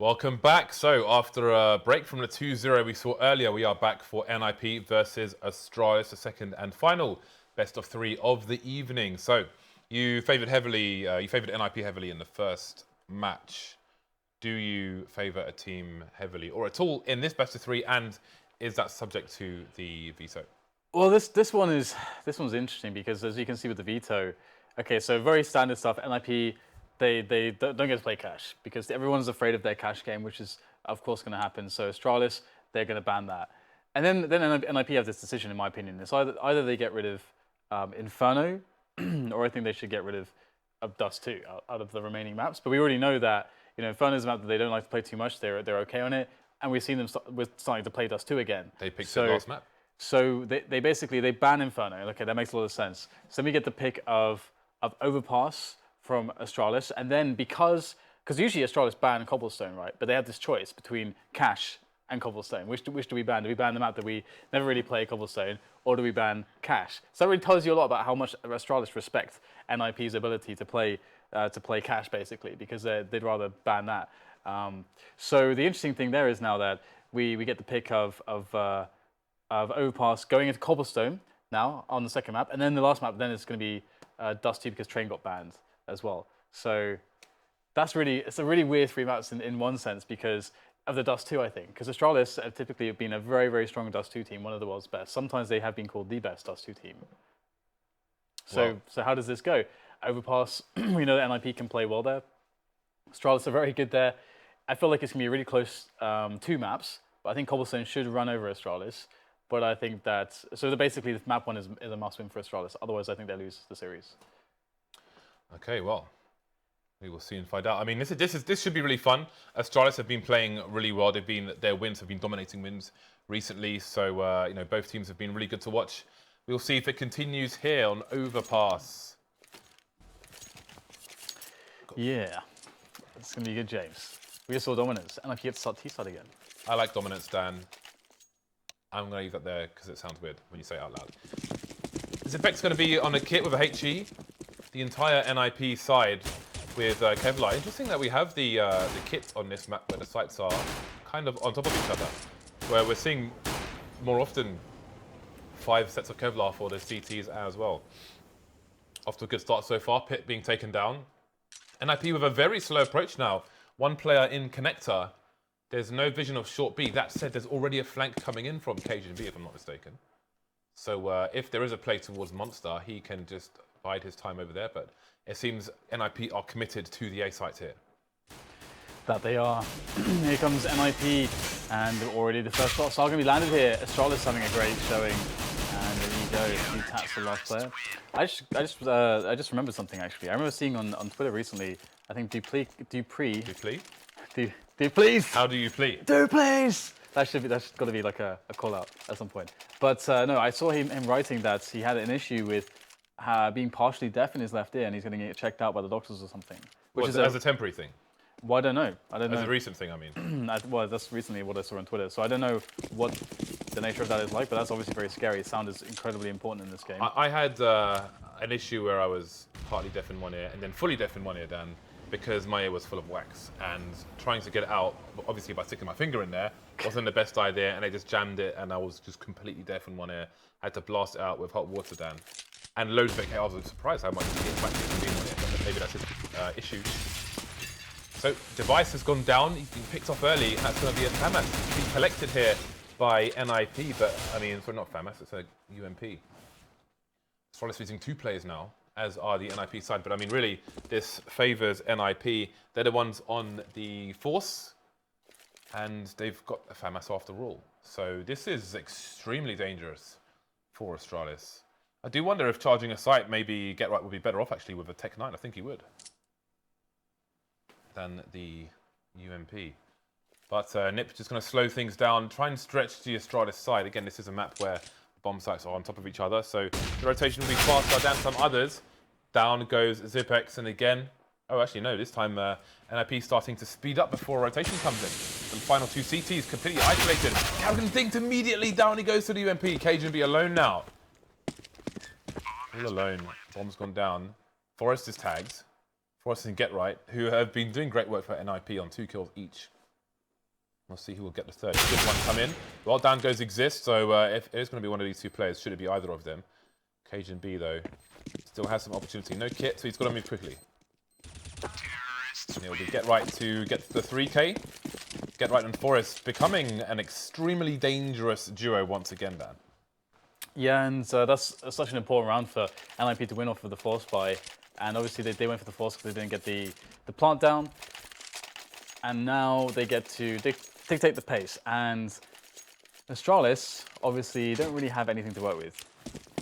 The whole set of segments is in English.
Welcome back. So after a break from the 2-0 we saw earlier, we are back for NiP versus Astralis, the second and final best of 3 of the evening. So you favoured NiP heavily in the first match. Do you favour a team heavily or at all in this best of 3, and is that subject to the veto? Well, this one's interesting because as you can see with the veto, okay, so very standard stuff. NiP. They don't get to play cash because everyone's afraid of their cash game, which is of course going to happen. So Astralis, they're going to ban that, and then NiP have this decision, in my opinion. It's either they get rid of Inferno, or I think they should get rid of Dust 2 out of the remaining maps. But we already know that Inferno's a map that they don't like to play too much. They're okay on it, and we've seen them starting to play Dust 2 again. They picked the last map. So they basically ban Inferno. Okay, that makes a lot of sense. So then we get the pick of Overpass from Astralis, and then because usually Astralis ban Cobblestone, right? But they have this choice between Cash and Cobblestone. Which do we ban? Do we ban the map that we never really play Cobblestone, or do we ban Cash? So that really tells you a lot about how much Astralis respect NiP's ability to play Cash, basically, because they'd rather ban that. So the interesting thing there is now that we get the pick of Overpass going into Cobblestone now on the second map, and then the last map then is going to be Dust 2 because Train got banned as well. So it's a really weird 3 maps in one sense because of the Dust 2, I think. Because Astralis have typically been a very, very strong Dust 2 team, one of the world's best. Sometimes they have been called the best Dust 2 team. So how does this go? Overpass, we know that NiP can play well there. Astralis are very good there. I feel like it's going to be a really close 2 maps, but I think Cobblestone should run over Astralis. But I think that, so basically the map 1 is a must win for Astralis. Otherwise, I think they lose the series. Okay, well, we will soon find out. I mean, this should be really fun. Astralis have been playing really well. Their wins have been dominating wins recently. So both teams have been really good to watch. We'll see if it continues here on Overpass. Yeah, it's gonna be good, James. We just saw dominance, and I get to start T-side again. I like dominance, Dan. I'm gonna leave that there because it sounds weird when you say it out loud. Zipek's gonna be on a kit with a HE. The entire NiP side with Kevlar. Interesting that we have the kit on this map where the sites are kind of on top of each other, where we're seeing more often 5 sets of Kevlar for the CTs as well. Off to a good start so far. Pit being taken down. NiP with a very slow approach now. 1 player in connector. There's no vision of short B. That said, there's already a flank coming in from cajunb, if I'm not mistaken. So if there is a play towards Monster, he can just bide his time over there, but it seems NiP are committed to the A sites here. That they are. Here comes NiP, and already the first shots are going to be landed here. Astralis having a great showing, and there you go. He taps the last player. I just remembered something actually. I remember seeing on Twitter recently. I think dupreeh. Do please. How do you plead? Do please. That's got to be like a call out at some point. But no, I saw him writing that he had an issue with being partially deaf in his left ear, and he's going to get checked out by the doctors or something. Which is as a temporary thing? Well, I don't know. As a recent thing, I mean. Well, that's recently what I saw on Twitter. So I don't know what the nature of that is like, but that's obviously very scary. Sound is incredibly important in this game. I had an issue where I was partly deaf in one ear and then fully deaf in one ear, Dan, because my ear was full of wax. And trying to get it out, obviously by sticking my finger in there, wasn't the best idea, and I just jammed it, and I was just completely deaf in one ear. I had to blast it out with hot water, Dan. And loads of it. I was surprised how much it gets back to being on it, but maybe that's his issue. So device has gone down. He's been picked off early, and that's going to be a FAMAS. He's been collected here by NiP, but I mean, sorry, not FAMAS. It's a UMP. Astralis using 2 players now, as are the NiP side. But I mean, really, this favours NiP. They're the ones on the force, and they've got a FAMAS after all. So this is extremely dangerous for Astralis. I do wonder if charging a site, maybe Get Right would be better off actually with a Tech 9. I think he would. Than the UMP. But NiP just going to slow things down, try and stretch the Astralis side. Again, this is a map where bomb sites are on top of each other, so the rotation will be faster than some others. Down goes Zipex, and again, oh, actually, no, this time NiP starting to speed up before rotation comes in. The final 2 CTs completely isolated. karrigan dinked immediately, down he goes to the UMP. cajunb alone now. All alone. Bomb's gone down. Forest is tagged. Forest and Get Right, who have been doing great work for NiP on 2 kills each. We'll see who will get the third. Good one come in. Well, down goes Xizt, so if it is going to be one of these two players, should it be either of them? cajunb, though, still has some opportunity. No kit, so he's got to move quickly. And it'll be Get Right to get the 3K. Get Right and Forest becoming an extremely dangerous duo once again, Dan. Yeah, and that's such an important round for NiP to win off of the force buy. And obviously they went for the force because they didn't get the plant down. And now they get to dictate the pace. And Astralis obviously don't really have anything to work with.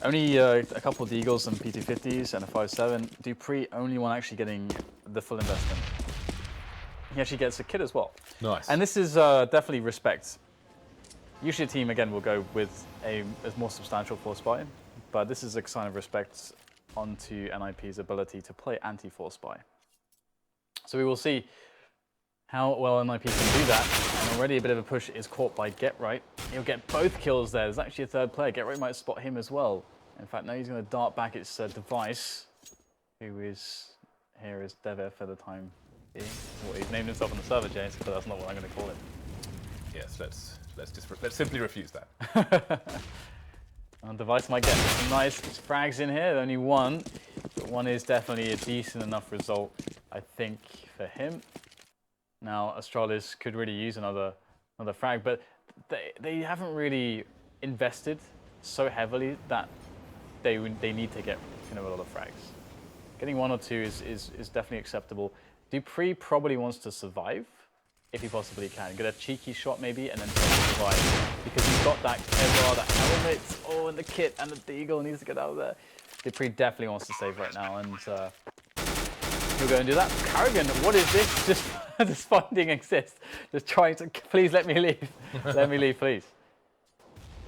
Only a couple of Deagles and P250s and a 5.7. dupreeh, only one actually getting the full investment. He actually gets a kit as well. Nice. And this is definitely respect. Usually a team, again, will go with a more substantial force buy, but this is a sign of respect onto NiP's ability to play anti-force buy. So we will see how well NiP can do that. And already a bit of a push is caught by Get Right. He'll get both kills there. There's actually a third player. Get Right might spot him as well. In fact, now he's going to dart back its device, who is here is Dever for the time being. Well, he's named himself on the server, James, but that's not what I'm going to call him. Yes, let's simply refuse that. And device might get some nice frags in here. Only one, but one is definitely a decent enough result, I think, for him. Now Astralis could really use another frag, but they haven't really invested so heavily that they need to get a lot of frags. Getting one or two is definitely acceptable. dupreeh probably wants to survive if he possibly can. Get a cheeky shot maybe and then try to survive because he's got that Kevlar, that helmet, and the kit and the Deagle needs to get out of there. dupreeh definitely wants to save right now and he'll go and do that. karrigan, what is this? Just finding Xizt. Just trying to, please let me leave. Let me leave, please.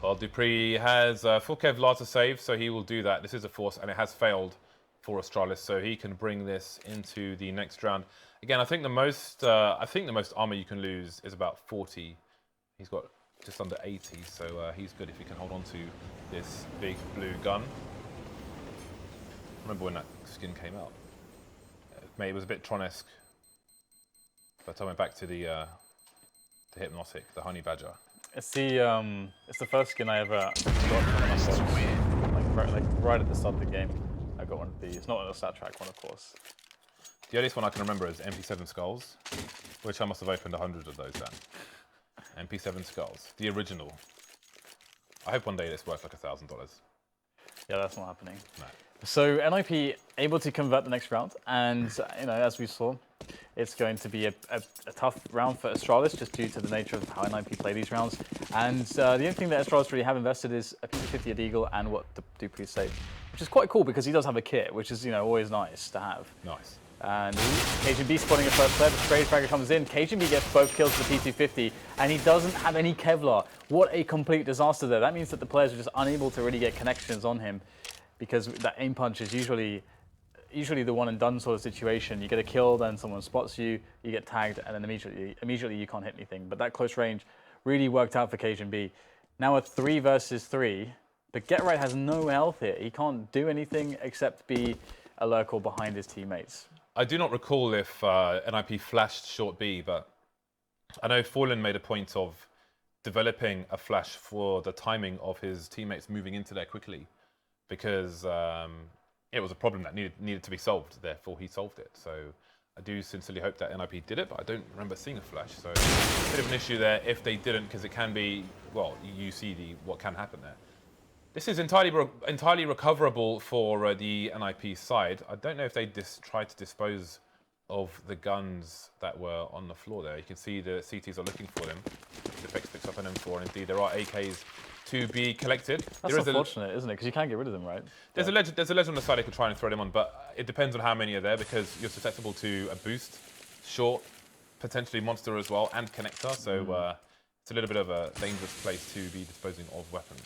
Well, dupreeh has full Kevlar to save, so he will do that. This is a force, and it has failed for Astralis, so he can bring this into the next round. Again, I think the most armor you can lose is about 40. He's got just under 80, so he's good if he can hold on to this big blue gun. I remember when that skin came out. Maybe it was a bit Tron-esque. But I went back to the Hypnotic, the Honey Badger. It's the first skin I ever got from like right at the start of the game. I got one of these. It's not a stat track one, of course. The earliest one I can remember is MP7 Skulls, which I must have opened 100 of those then. MP7 Skulls, the original. I hope one day it's worth like $1,000. Yeah, that's not happening. No. So NiP able to convert the next round, and as we saw, it's going to be a tough round for Astralis just due to the nature of how NiP play these rounds. And the only thing that Astralis really have invested is a P250 at Eagle and what dupreeh saved, which is quite cool because he does have a kit, which is always nice to have. Nice. And cajunb spotting a first player, the Spray Fragger comes in, cajunb gets both kills to the P250, and he doesn't have any Kevlar. What a complete disaster there. That means that the players are just unable to really get connections on him, because that aim punch is usually the one and done sort of situation. You get a kill, then someone spots you, you get tagged, and then immediately you can't hit anything. But that close range really worked out for cajunb. Now a 3 versus 3, but Get Right has no health here. He can't do anything except be a lurker behind his teammates. I do not recall if NiP flashed short B, but I know Fallen made a point of developing a flash for the timing of his teammates moving into there quickly, because it was a problem that needed to be solved. Therefore, he solved it. So I do sincerely hope that NiP did it, but I don't remember seeing a flash. So a bit of an issue there if they didn't, because it can be, well, you see what can happen there. This is entirely recoverable for the NiP side. I don't know if they tried to dispose of the guns that were on the floor there. You can see the CTs are looking for them. Defex picks up an M4, and indeed there are AKs to be collected. That's unfortunate, isn't it? Because you can't get rid of them, right? There's a ledge on the side they could try and throw them on, but it depends on how many are there, because you're susceptible to a boost, short, potentially monster as well, and connector. So it's a little bit of a dangerous place to be disposing of weapons.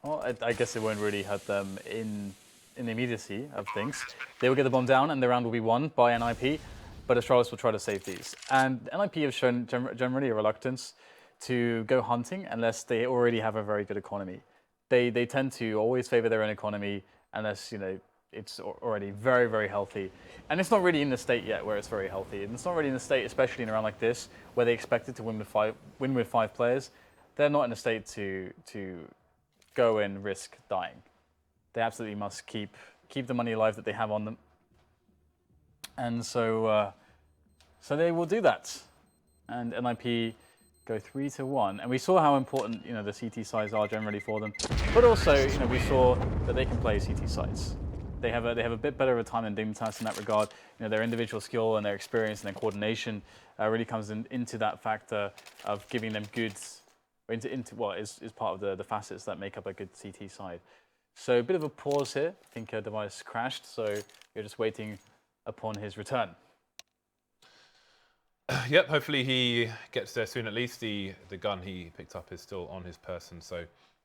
Well, I guess it won't really hurt them in the immediacy of things. They will get the bomb down and the round will be won by NiP, but Astralis will try to save these. And NiP have shown generally a reluctance to go hunting unless they already have a very good economy. They tend to always favor their own economy unless, it's already very, very healthy. And it's not really in the state yet where it's very healthy. And it's not really in the state, especially in a round like this, where they expect it to win with five players. They're not in a state to go and risk dying. They absolutely must keep the money alive that they have on them. And so they will do that. And NiP go 3-1, and we saw how important the CT sides are generally for them. But also, we saw that they can play CT sides. They have a bit better of a time than Dignitas in that regard. Their individual skill and their experience and their coordination really comes into that factor of giving them good into what is part of the facets that make up a good CT side. So a bit of a pause here. I think a device crashed, so you're just waiting upon his return. Yep, hopefully he gets there soon. At least the gun he picked up is still on his person, so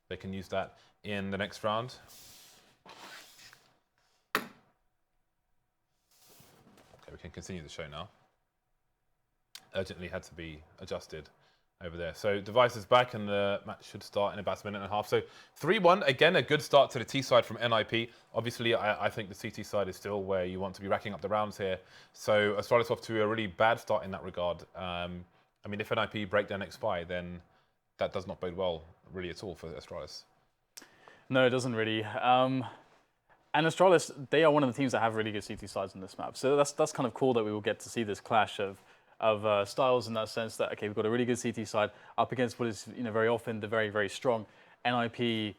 they can use that in the next round. Okay, we can continue the show now. Urgently had to be adjusted over there. So device is back and the match should start in about a minute and a half. So 3-1, again, a good start to the T side from NiP. Obviously, I think the CT side is still where you want to be racking up the rounds here. So Astralis off to a really bad start in that regard. I mean, if NiP break their next spy, then that does not bode well really at all for Astralis. No, it doesn't really. And Astralis, they are one of the teams that have really good CT sides on this map. So that's kind of cool that we will get to see this clash of styles in that sense that, okay, we've got a really good CT side up against what is, very often the very, very strong NiP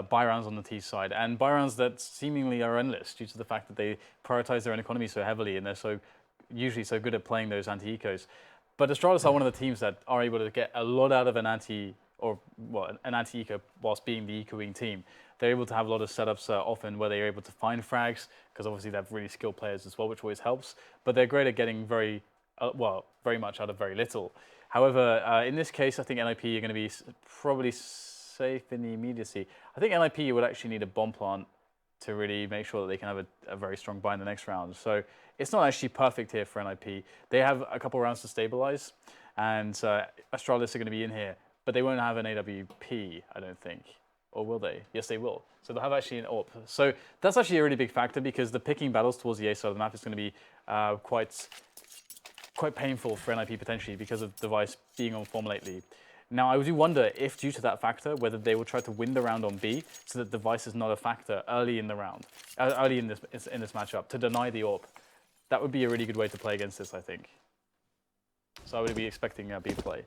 buy rounds on the T side, and buy rounds that seemingly are endless due to the fact that they prioritize their own economy so heavily and they're usually so good at playing those anti-ecos. But Astralis are one of the teams that are able to get a lot out of an anti-eco whilst being the ecoing team. They're able to have a lot of setups often where they're able to find frags, because obviously they have really skilled players as well, which always helps. But they're great at getting very much out of very little. However, in this case, I think NiP are going to be probably safe in the immediacy. I think NiP would actually need a bomb plant to really make sure that they can have a very strong buy in the next round. So it's not actually perfect here for NiP. They have a couple rounds to stabilize, and Astralis are going to be in here, but they won't have an AWP, I don't think. Or will they? Yes, they will. So they'll have actually an AWP. So that's actually a really big factor, because the picking battles towards the A side of the map is going to be quite painful for NiP potentially, because of device being on form lately. Now, I do wonder if, due to that factor, whether they will try to win the round on B so that device is not a factor early in the round, early in this matchup, to deny the AWP. That would be a really good way to play against this, I think. So I would be expecting a B play.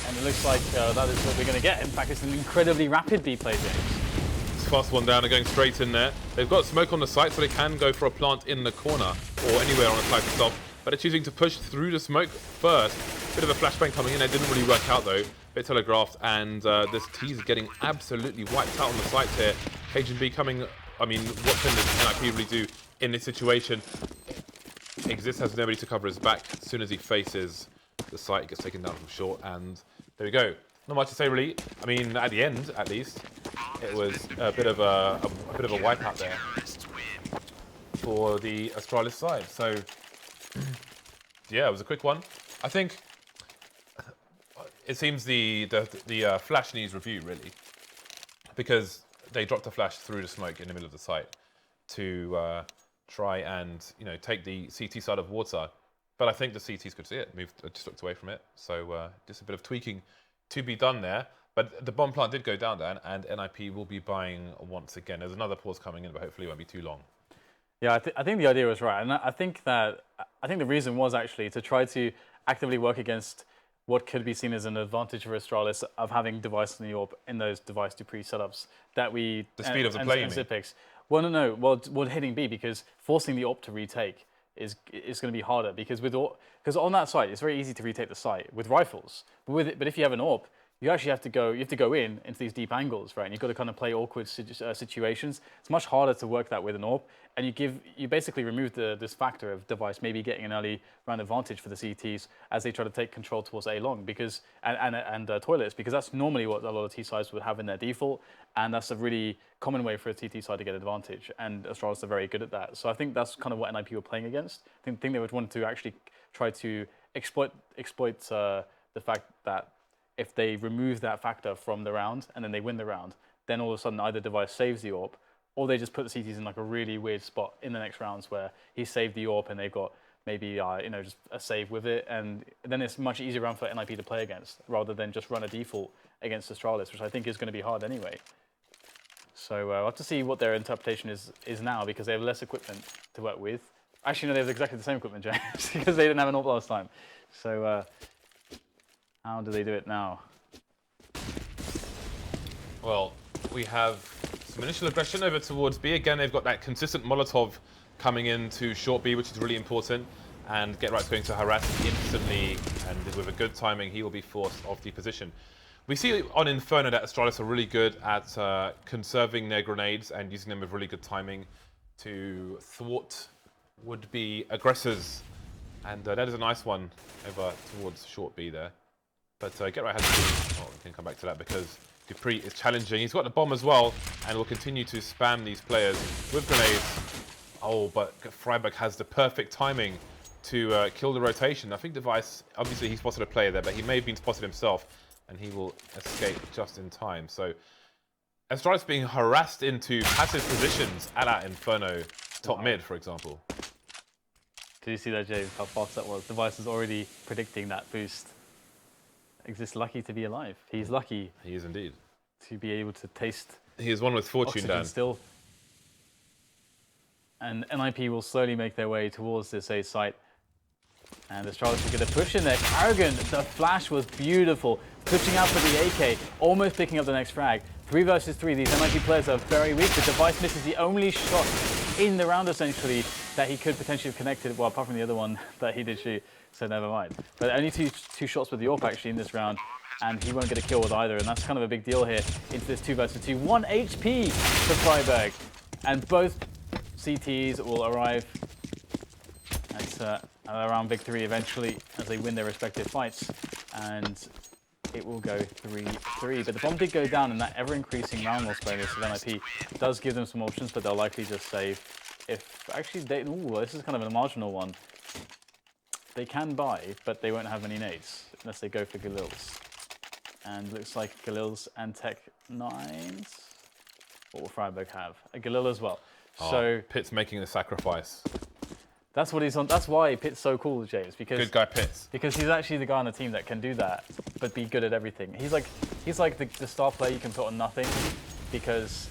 And it looks like that is what we're going to get. In fact, it's an incredibly rapid B play, James. It's fast one down, they're going straight in there. They've got smoke on the site, so they can go for a plant in the corner or anywhere on the site itself. But they're choosing to push through the smoke first. Bit of a flashbang coming in. It didn't really work out though. Bit telegraphed, and this T is getting absolutely wiped out on the site here. cajunb coming. I mean, what can the NiP really do in this situation? Xizt has nobody to cover his back. As soon as he faces the site, he gets taken down from short, and there we go. Not much to say really. I mean, at the end, at least, it was a bit of a wipeout there for the Astralis side. So yeah, it was a quick one. I think it seems the flash needs review really, because they dropped a flash through the smoke in the middle of the site to try and take the CT side of water. But I think the CTs could see it, just looked away from it. So just a bit of tweaking to be done there. But the bomb plant did go down there, and NiP will be buying once again. There's another pause coming in, but hopefully it won't be too long. Yeah, I think the idea was right, and I think the reason was actually to try to actively work against what could be seen as an advantage for Astralis of having device in the AWP in those device dupreeh setups that we the speed of the play. Well, no. Well, hitting B, because forcing the AWP to retake is going to be harder, because on that site it's very easy to retake the site with rifles, but if you have an AWP, you actually have to go into these deep angles, right? And you've got to kind of play awkward situations. It's much harder to work that with an AWP, and you basically remove this factor of device maybe getting an early round advantage for the CTs as they try to take control towards A long, because and toilets, because that's normally what a lot of T sides would have in their default, and that's a really common way for a TT side to get advantage. And Astralis are very good at that. So I think that's kind of what NiP were playing against. I think they would want to actually try to exploit the fact that if they remove that factor from the round and then they win the round, then all of a sudden either device saves the AWP or they just put the CTs in like a really weird spot in the next rounds where he saved the AWP and they've got maybe you know, just a save with it, and then it's much easier round for NiP to play against rather than just run a default against Astralis, which I think is going to be hard anyway. So we'll have to see what their interpretation is now, because they have less equipment to work with. Actually, no, they have exactly the same equipment, James, because they didn't have an AWP last time. So how do they do it now? Well, we have some initial aggression over towards B. Again, they've got that consistent Molotov coming into short B, which is really important. And GetRight's going to harass instantly, and with a good timing, he will be forced off the position. We see on Inferno that Astralis are really good at conserving their grenades and using them with really good timing to thwart would-be aggressors. And that is a nice one over towards short B there. But GetRight has to, well, we can come back to that because dupreeh is challenging. He's got the bomb as well, and will continue to spam these players with grenades. Oh, but Friberg has the perfect timing to kill the rotation. I think Device, obviously he spotted a player there, but he may have been spotted himself, and he will escape just in time. So Astralis being harassed into passive positions a la Inferno top mid, for example. Did you see that, James, how fast that was? Device is already predicting that boost. He's just lucky to be alive. He's lucky. He is indeed. To be able to taste. He is one with fortune, Dan. Still. And NiP will slowly make their way towards this A site. And Astralis are going to push in there. karrigan, the flash was beautiful. Pushing out for the AK, almost picking up the next frag. 3 versus 3, these NiP players are very weak. The Device misses the only shot in the round, essentially, that he could potentially have connected. Well, apart from the other one that he did shoot, so never mind. But only two shots with the AWP actually in this round, and he won't get a kill with either. And that's kind of a big deal here into this 2 versus 2. 1 HP for Friberg. And both CTs will arrive at around victory eventually as they win their respective fights. And it will go 3-3. But the bomb did go down, and that ever-increasing round loss bonus of NiP does give them some options, but they'll likely just save. If actually they, ooh, this is kind of a marginal one. They can buy, but they won't have any nades unless they go for Galils. And looks like Galils and Tech-9s. What will Friberg have? A Galil as well. Oh, so pyth's making the sacrifice. That's what he's on. That's why pyth's so cool, James. Because good guy pyth. Because he's actually the guy on the team that can do that, but be good at everything. He's like the star player you can put on nothing, because,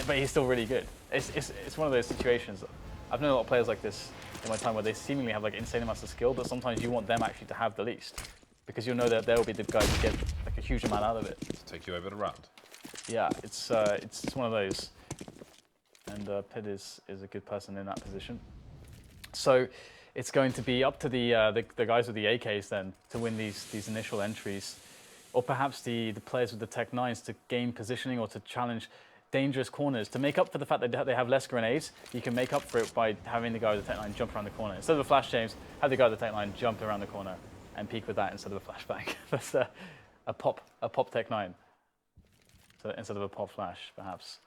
but he's still really good. It's one of those situations. I've known a lot of players like this in my time where they seemingly have like insane amounts of skill, but sometimes you want them actually to have the least, because you'll know that they'll be the guy to get like a huge amount out of it. To take you over the round. Yeah, it's one of those, and pyth is a good person in that position. So it's going to be up to the guys with the AKs then to win these initial entries, or perhaps the players with the Tech-9s to gain positioning or to challenge dangerous corners. To make up for the fact that they have less grenades, you can make up for it by having the guy with the Tech-9 jump around the corner. Instead of a flash, James, have the guy with the Tech-9 jump around the corner and peek with that instead of a flashbang. That's a pop Tech-9. So instead of a pop flash, perhaps.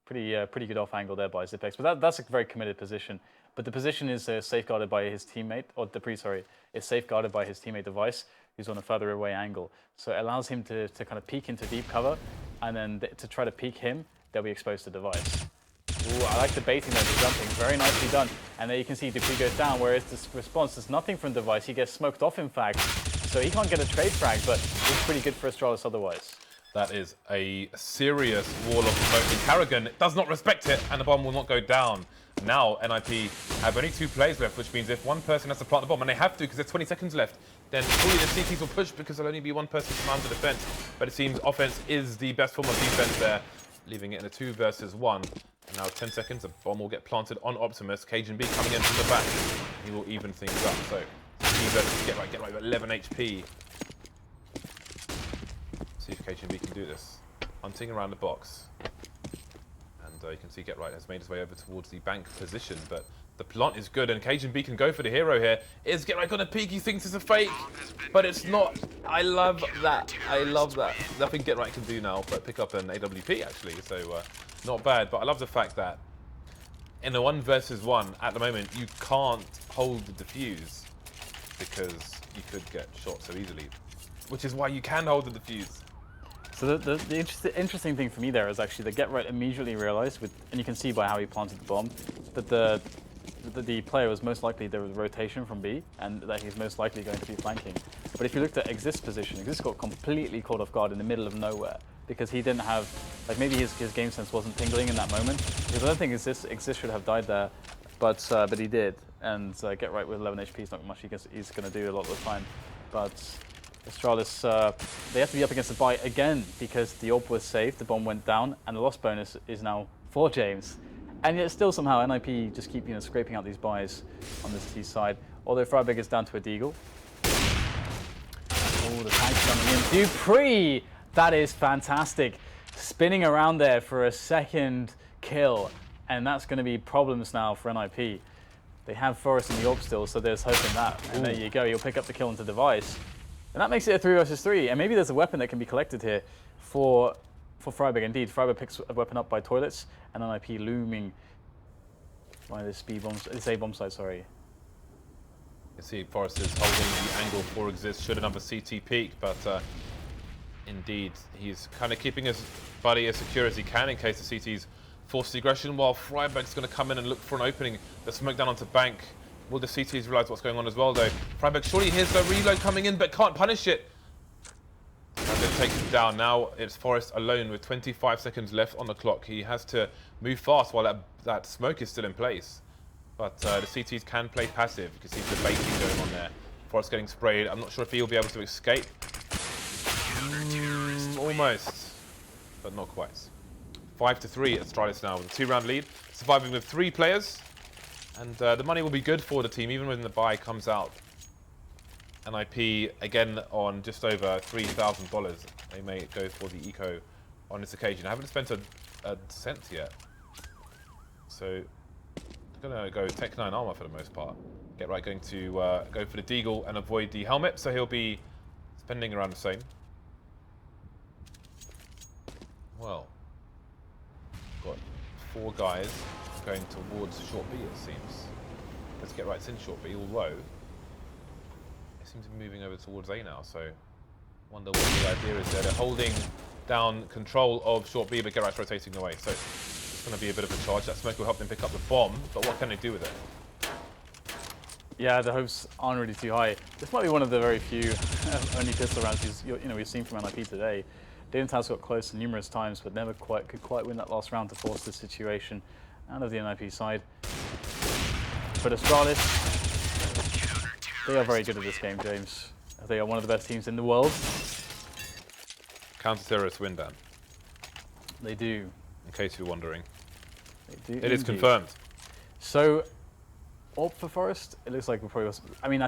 Pretty good off angle there by Zipex, but that's a very committed position. But the position is safeguarded by his teammate, or dupreeh, sorry, is safeguarded by his teammate Device, who's on a further away angle. So it allows him to kind of peek into deep cover, and then to try to peek him, they'll be exposed to Device. Ooh, I like the baiting there, the jumping, very nicely done. And there you can see dupreeh goes down, whereas this response, there's nothing from Device. He gets smoked off, in fact, so he can't get a trade frag, but it's pretty good for Astralis otherwise. That is a serious wall of smoke. karrigan does not respect it, and the bomb will not go down. Now, NiP have only 2 players left, which means if one person has to plant the bomb, and they have to because there's 20 seconds left, then fully the CTs will push because there'll only be one person to command the defense. But it seems offense is the best form of defense there, leaving it in a 2 versus 1. And now 10 seconds, a bomb will get planted on Optimus. cajunb coming in from the back. He will even things up. So, he versus GetRight, 11 HP. See if cajunb can do this. Hunting around the box. And you can see GetRight has made his way over towards the bank position, but the plant is good, and cajunb can go for the hero here. Is GetRight gonna peek? He thinks it's a fake, but it's not. I love that. I love that. Nothing GetRight can do now but pick up an AWP, actually, so not bad. But I love the fact that in a 1 versus 1, at the moment, you can't hold the defuse because you could get shot so easily, which is why you can hold the defuse. So the interesting thing for me there is actually the get right immediately realized, and you can see by how he planted the bomb, that the player was most likely there was rotation from B, and that he's most likely going to be flanking. But if you looked at Xizt's position, Xizt got completely caught off guard in the middle of nowhere because he didn't have, like maybe his game sense wasn't tingling in that moment. Because I don't think Xizt should have died there, but he did. And get right with 11 HP is not much he's going to do a lot of the time. But Astralis, they have to be up against the buy again because the AWP was saved, the bomb went down, and the loss bonus is now for James. And yet still somehow NiP just keep scraping out these buys on this T side. Although Friberg is down to a deagle. Oh, the tank coming in. dupreeh! That is fantastic. Spinning around there for a second kill. And that's going to be problems now for NiP. They have Forest in the AWP still, so there's hope in that. And there you go, you'll pick up the kill into device. And that makes it a 3 versus 3. And maybe there's a weapon that can be collected here for Friberg. Indeed, Friberg picks a weapon up by toilets, and NiP looming by this A bomb site, sorry. You see Forrest is holding the angle for Xizt, should another CT peek, but indeed, he's kind of keeping his buddy as secure as he can in case the CT's forced aggression, while Friberg's going to come in and look for an opening. The smoke down onto bank. Will the CTs realise what's going on as well, though? Friberg surely hears the reload coming in, but can't punish it. And then takes him down. Now it's Forrest alone with 25 seconds left on the clock. He has to move fast while that smoke is still in place. But the CTs can play passive. You can see the baiting going on there. Forrest getting sprayed. I'm not sure if he'll be able to escape. Almost, but not quite. 5-3 Astralis now with a 2-round lead. Surviving with 3 players. And the money will be good for the team, even when the buy comes out. NiP, again, on just over $3,000. They may go for the eco on this occasion. I haven't spent a cent yet. So, I'm going to go Tech 9 armor for the most part. Get right, going to go for the deagle and avoid the helmet, so he'll be spending around the same. Well, got 4 guys going towards short B, it seems. Let's get right in short B, although they seem to be moving over towards A now, so wonder what the idea is there. They're holding down control of short B, but get right's rotating away, so it's going to be a bit of a charge. That smoke will help them pick up the bomb, but what can they do with it? Yeah, the hopes aren't really too high. This might be one of the very few only pistol rounds we've seen from NiP today. Dayton's got close numerous times, but never could quite win that last round to force this situation out of the NiP side. But Astralis, they are very good at this game, James. They are one of the best teams in the world. Counter-terrorist win ban. They do. In case you're wondering. They do. It is confirmed. So, AWP for Forest, it looks like we'll probably... I mean,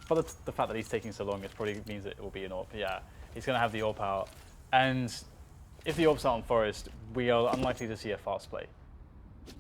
but the fact that he's taking so long, it probably means it will be an AWP. Yeah, he's going to have the AWP out. And if the AWP's out on Forest, we are unlikely to see a fast play.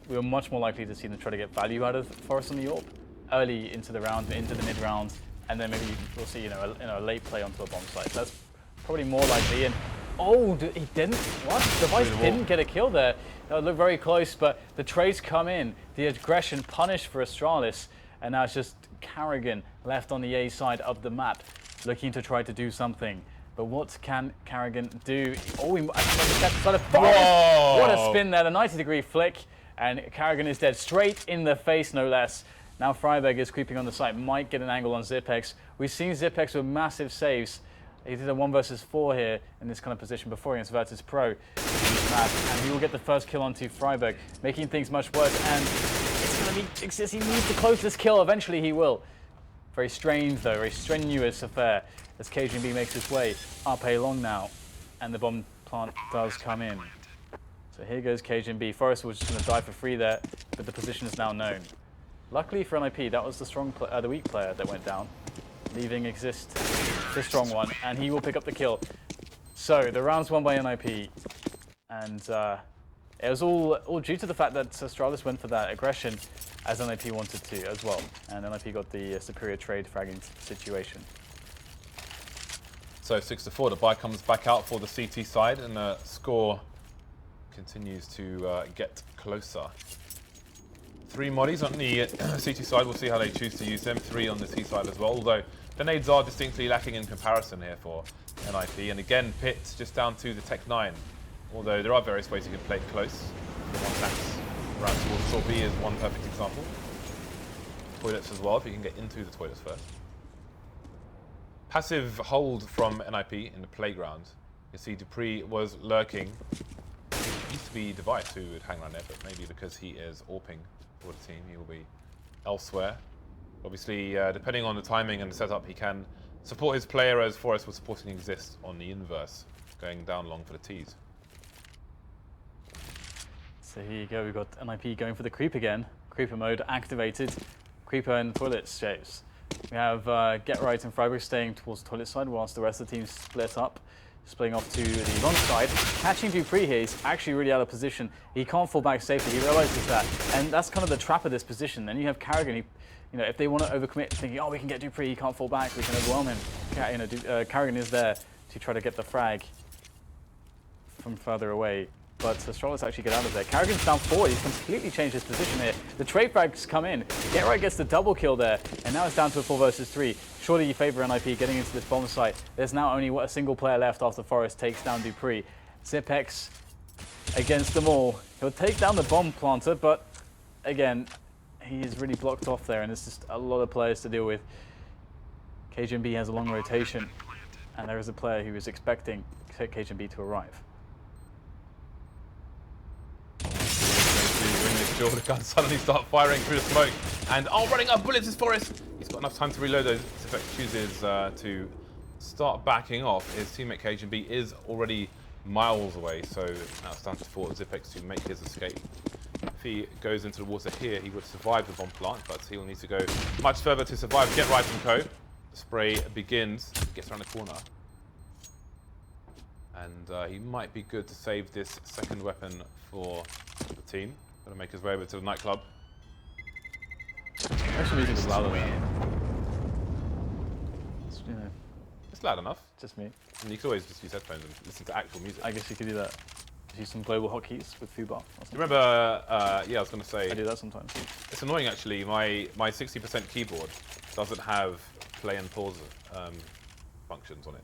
We are much more likely to see them try to get value out of Forest on the AWP early into the round, into the mid-round, and then maybe we'll see a late play onto a bomb site. That's probably more likely. And oh, he didn't. What? Device didn't get a kill there. It looked very close, but the trades come in. The aggression punished for Astralis, and now it's just karrigan left on the A side of the map, looking to try to do something. But what can karrigan do? Oh, he catches out of Forest. What a spin there! The 90-degree flick, and karrigan is dead straight in the face, no less. Now Friberg is creeping on the site, might get an angle on Xizt. We've seen Xizt with massive saves. He did a 1-versus-4 here in this kind of position before against Virtus Pro. And he will get the first kill onto Friberg, making things much worse. And it's going to be Xizt. He needs to close this kill. Eventually he will. Very strange though, very strenuous affair as cajunb makes his way up A long now. And the bomb plant does come in. So here goes cajunb. Forrest was just going to die for free there, but the position is now known. Luckily for NiP, that was the weak player that went down, leaving Xizt the strong one, and he will pick up the kill. So the round's won by NiP, and it was all due to the fact that Astralis went for that aggression as NiP wanted to as well, and NiP got the superior trade fragging situation. So 6-4, the buy comes back out for the CT side, and the score continues to get closer. 3 mollies on the CT side. We'll see how they choose to use them. 3 on the T side as well, although the nades are distinctly lacking in comparison here for NiP. And again, pyth just down to the Tech 9. Although there are various ways you can play it close. The one tax around towards short B is one perfect example. Toilets as well, if you can get into the toilets first. Passive hold from NiP in the playground. You can see dupreeh was lurking. It used to be Device who would hang around there, but maybe because he is AWPing for the team, he will be elsewhere. Obviously, depending on the timing and the setup, he can support his player as Forest was supporting Xizt on the inverse, going down long for the T's. So here you go, we've got NiP going for the creep again. Creeper mode activated. Creeper in the toilet shapes. We have Get Right and Friberg staying towards the toilet side whilst the rest of the team split up. Splitting off to the long side. Catching dupreeh here, he's actually really out of position. He can't fall back safely, he realizes that. And that's kind of the trap of this position. Then you have karrigan, if they want to overcommit, thinking, oh, we can get dupreeh, he can't fall back, we can overwhelm him. karrigan is there to try to get the frag from further away. But Astralis actually get out of there. karrigan's down forward, he's completely changed his position here. The trade frags come in, Get Right gets the double kill there, and now it's down to a 4 versus 3. Surely you favour NiP getting into this bomb site. There's now only a single player left after Forest takes down dupreeh. Zipex against them all. He'll take down the bomb planter, but again, he is really blocked off there, and it's just a lot of players to deal with. cajunb has a long rotation, and there is a player who is expecting cajunb to arrive. The guns suddenly start firing through the smoke, and running out of bullets is Forest. He's got enough time to reload those. Zipex chooses to start backing off. His teammate cajunb is already miles away, so now it's down to Zipex to make his escape. If he goes into the water here, he would survive the bomb plant, but he'll need to go much further to survive. Get Right and co. The spray begins, he gets around the corner, and he might be good to save this second weapon for the team. Gonna make his way over to the nightclub. Actually, music is louder there. It's loud enough. Just me. And you can always just use headphones and listen to actual music. I guess you could do that. Use some global hotkeys with foobar. You remember, yeah, I was going to say... I do that sometimes. It's annoying, actually. My 60% keyboard doesn't have play and pause functions on it,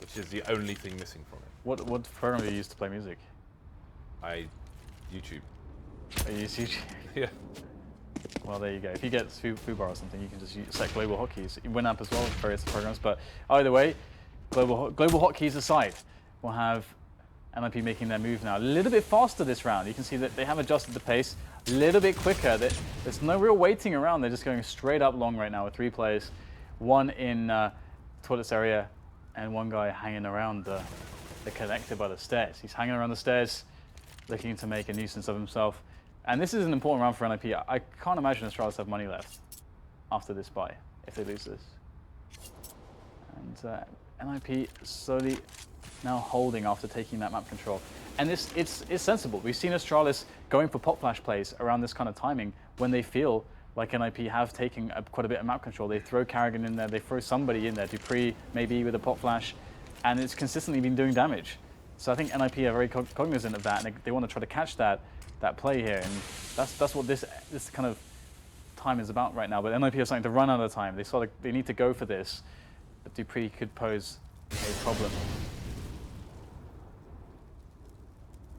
which is the only thing missing from it. What program do you use to play music? YouTube. I use YouTube. Yeah. Well, there you go. If you get foobar or something, you can just set global hotkeys. Winamp as well, various programs. But either way, global hotkeys aside, we'll have NiP making their move now. A little bit faster this round. You can see that they have adjusted the pace a little bit quicker. There's no real waiting around. They're just going straight up long right now with 3 players. One in toilets area and one guy hanging around the connector by the stairs. He's hanging around the stairs, looking to make a nuisance of himself. And this is an important round for NiP. I can't imagine Astralis have money left after this buy, if they lose this. And NiP slowly now holding after taking that map control. And it's sensible. We've seen Astralis going for pop flash plays around this kind of timing when they feel like NiP have taken quite a bit of map control. They throw karrigan in there, they throw somebody in there, dupreeh maybe with a pop flash, and it's consistently been doing damage. So I think NiP are very cognizant of that, and they want to try to catch that play here, and that's what this kind of time is about right now. But NiP are starting to run out of time. They need to go for this, but dupreeh could pose a problem.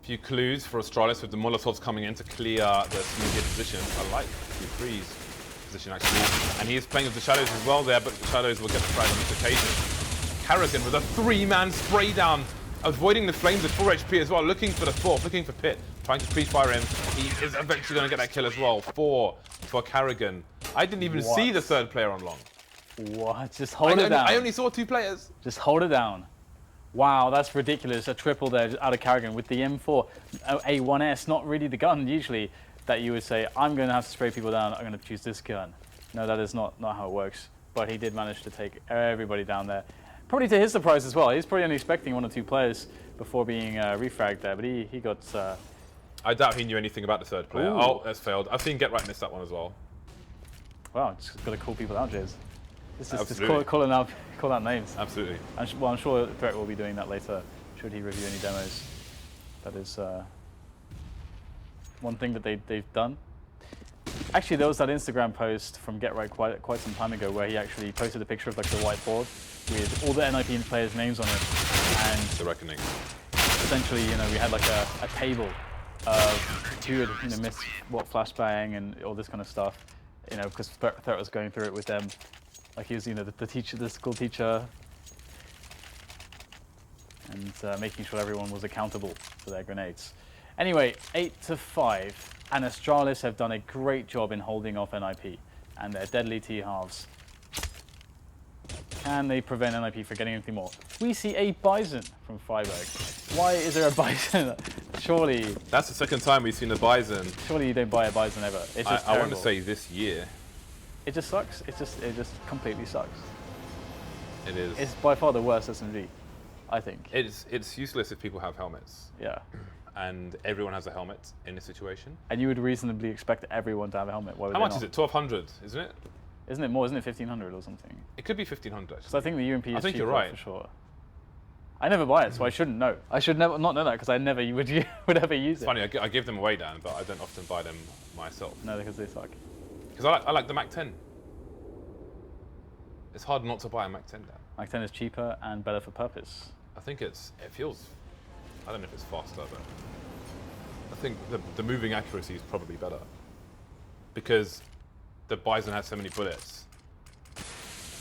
Few clues for Astralis with the Molotovs coming in to clear the immediate position. I like dupreeh's position actually, and he is playing with the shadows as well there, but the shadows will get the frag on this occasion. karrigan with a 3-man spray down, avoiding the flames at 4 HP as well, looking for the 4th, looking for pyth, trying to pre-fire him. He is eventually going to get that kill as well. 4 for karrigan. I didn't even see the 3rd player on long. What? Just hold it down. I only saw 2 players. Just hold it down. Wow, that's ridiculous. A triple there out of karrigan with the M4. A1S, not really the gun usually that you would say, I'm going to have to spray people down, I'm going to choose this gun. No, that is not how it works. But he did manage to take everybody down there. Probably to his surprise as well. He's probably only expecting 1 or 2 players before being refragged there, but he got... I doubt he knew anything about the 3rd player. Ooh. Oh, that's failed. I've seen Get Right miss that one as well. Wow, just got to call people out, Jez. This is Absolutely. just call out names. Absolutely. I'm sure Threat will be doing that later, should he review any demos. That is one thing that they've done. Actually, there was that Instagram post from GetRight quite some time ago where he actually posted a picture of like the whiteboard with all the NiP players' names on it, and The reckoning. essentially, you know, we had like a table of who had, you know, missed what flashbang and all this kind of stuff, you know, because Threat was going through it with them, like he was, you know, the teacher, the school teacher, and making sure everyone was accountable for their grenades. Anyway, 8-5, and Astralis have done a great job in holding off NiP and their deadly T-halves. Can they prevent NiP from getting anything more? We see a Bison from Friberg. Why is there a Bison? Surely, That's the second time we've seen a Bison. surely you don't buy a Bison ever. It's just I want to terrible. say this year. It just sucks. It just completely sucks. It is. It's by far the worst SMG, I think. It's useless if people have helmets. Yeah. And everyone has a helmet in this situation. And you would reasonably expect everyone to have a helmet. Why would How they much not? is it? 1,200, isn't it? Isn't it more? Isn't it 1,500 or something? It could be 1,500 So I actually. think the UMP is I think you're cheaper right. for sure. I never buy it, so I shouldn't know. I should never not know that because I never would ever use it. Funny, I give them away, Dan, but I don't often buy them myself. No, because they suck. Because I like the Mac 10. It's hard not to buy a Mac 10, Dan. Mac 10 is cheaper and better for purpose. I think it feels, I don't know if it's faster, but I think the moving accuracy is probably better. Because the Bison has so many bullets,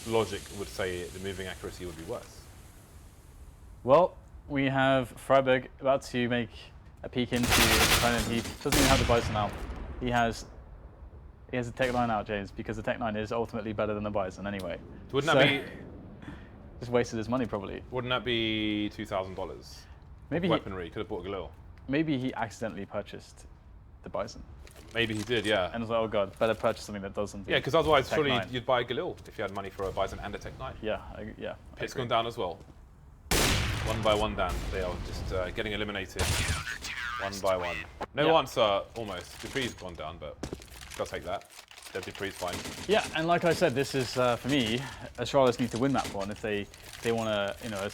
logic would say the moving accuracy would be worse. Well, we have Friberg about to make a peek into the opponent. He doesn't even have the Bison out. He has a Tech 9 out, James, because the Tech 9 is ultimately better than the Bison anyway. Wouldn't that be? Just wasted his money probably. Wouldn't that be $2,000? Maybe Weaponry could have bought a Galil. maybe he accidentally purchased the Bison Maybe he did, yeah. and was like, oh god, better purchase something that does something. Yeah, because otherwise, Tech surely 9. you'd buy a Galil if you had money for a Bison and a Tech 9. Yeah, yeah. Pit's gone down as well. One by one, Dan. They are just getting eliminated. One by one. No Yeah. answer, almost. Dupreeh's gone down, but I'll take that. Dupreeh's fine. Yeah, and like I said, this is for me. Astralis need to win that one if they want to, you know,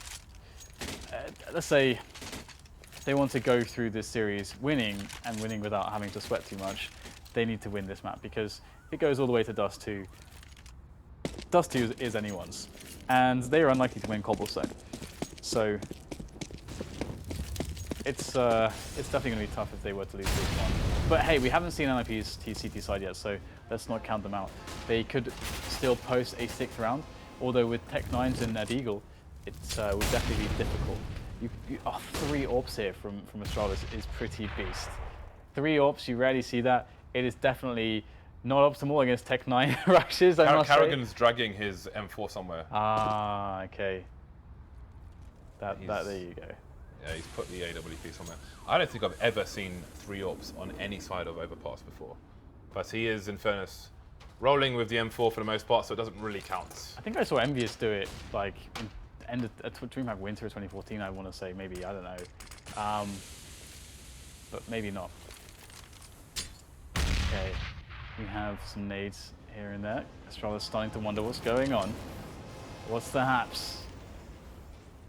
let's say they want to go through this series winning without having to sweat too much. They need to win this map because it goes all the way to Dust 2. Dust 2 is anyone's, and they are unlikely to win Cobblestone. So it's definitely going to be tough if they were to lose this one. But hey, we haven't seen NiP's TCT side yet, so let's not count them out. They could still post a 6th round, although with Tech 9s and Ned Eagle, it would definitely be difficult. 3 AWPs here from Astralis is pretty beast. 3 AWPs, you rarely see that. It is definitely not optimal against Tech 9 rushes, I must say. karrigan's dragging his M4 somewhere. Ah, okay. That there you go. Yeah, he's put the AWP somewhere. I don't think I've ever seen 3 AWPs on any side of Overpass before. But he is, in fairness, rolling with the M4 for the most part, so it doesn't really count. I think I saw Envious do it like in DreamHack Winter 2014. I want to say maybe, I don't know, but maybe not. Okay, we have some nades here and there. Astralis starting to wonder what's going on. What's the haps?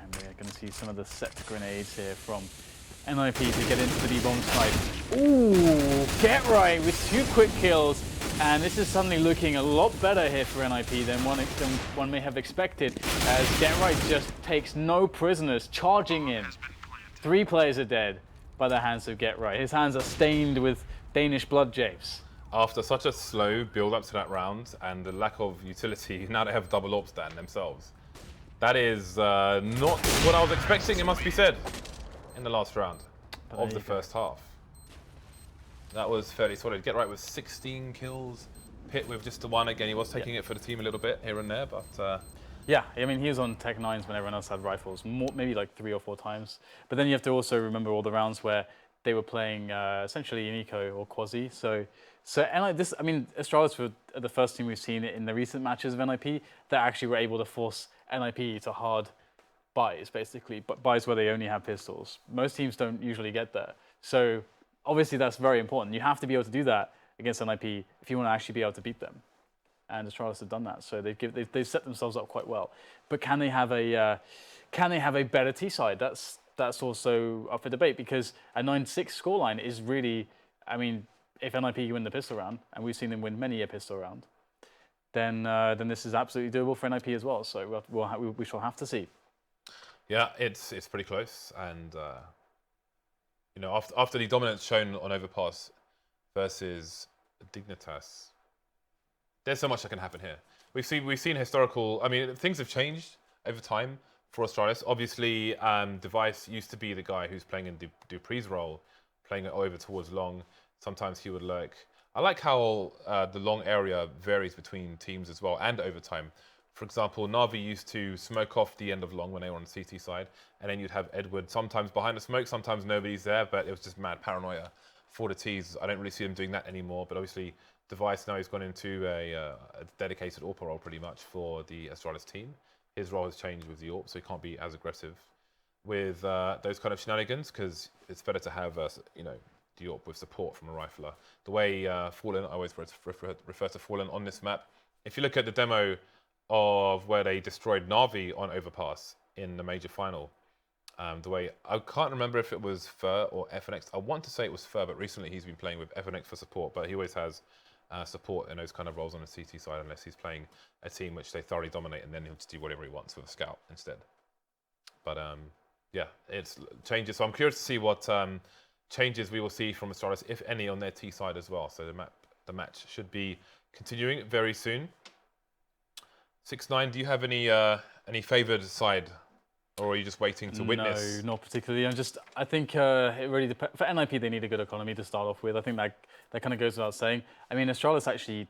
And we're going to see some of the set grenades here from NiP to get into the B-bomb side. Ooh, get right with 2 quick kills. And this is suddenly looking a lot better here for NiP than one may have expected, as Get Right just takes no prisoners, charging in. 3 players are dead by the hands of Get Right. His hands are stained with Danish blood, Japes. After such a slow build-up to that round and the lack of utility, now they have double AWPs Dan themselves. That is not what I was expecting, it must be said, in the last round of the first half. That was fairly solid. Get Right with 16 kills. Pit with just the 1 again. He was taking it for the team a little bit here and there, but yeah, I mean, he was on Tech 9s when everyone else had rifles, maybe like 3 or 4 times. But then you have to also remember all the rounds where they were playing essentially an eco or quasi. So and like this, I mean, Astralis were the first team we've seen in the recent matches of NiP that actually were able to force NiP to hard buys, basically, but buys where they only have pistols. Most teams don't usually get there. So obviously that's very important. You have to be able to do that against NiP if you want to actually be able to beat them. And Astralis have done that, so they've set themselves up quite well. But can they have a better T side? That's also up for debate, because a 9-6 scoreline is really, I mean, if NiP win the pistol round, and we've seen them win many a pistol round, then this is absolutely doable for NiP as well. So we shall have to see. Yeah, it's pretty close, and you know, after the dominance shown on Overpass versus Dignitas, there's so much that can happen here. We've seen historical. I mean, things have changed over time for Astralis. Obviously, Device used to be the guy who's playing in dupreeh's role, playing it over towards long. Sometimes he would lurk. I like how the long area varies between teams as well, and over time. For example, Na'Vi used to smoke off the end of long when they were on the CT side, and then you'd have Edward sometimes behind the smoke, sometimes nobody's there, but it was just mad paranoia for the Ts. I don't really see them doing that anymore, but obviously Device now he's gone into a dedicated AWP role pretty much for the Astralis team. His role has changed with the AWP, so he can't be as aggressive with those kind of shenanigans, because it's better to have you know, the AWP with support from a rifler. The way Fallen, I always refer to Fallen on this map. If you look at the demo of where they destroyed Na'Vi on Overpass in the major final, the way, I can't remember if it was Fur or FNX. I want to say it was Fur, but recently he's been playing with FNX for support, but he always has support in those kind of roles on the CT side, unless he's playing a team which they thoroughly dominate, and then he'll just do whatever he wants with a scout instead. But yeah, it's changes. So I'm curious to see what changes we will see from Astralis, if any, on their T side as well. So the match should be continuing very soon. 6ix9ine, do you have any favoured side, or are you just waiting to witness? No, not particularly. I think it really depends. For NiP, they need a good economy to start off with. I think that kind of goes without saying. I mean, Astralis actually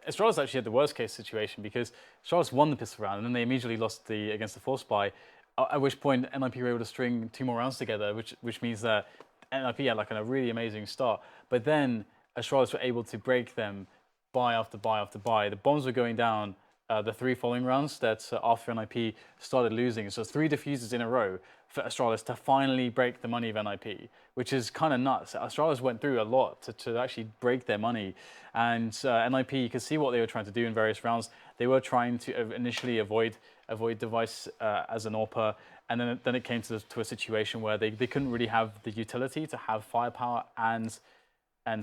had the worst case situation, because Astralis won the pistol round and then they immediately lost against the Force Spy. At which point NiP were able to string 2 more rounds together, which means that NiP had like a really amazing start. But then Astralis were able to break them buy after buy after buy. The bombs were going down. The 3 following rounds that after NiP started losing. So 3 defuses in a row for Astralis to finally break the money of NiP, which is kind of nuts. Astralis went through a lot to actually break their money. And NiP, you could see what they were trying to do in various rounds. They were trying to initially avoid Device as an AWPer, and then it came to a situation where they couldn't really have the utility to have firepower and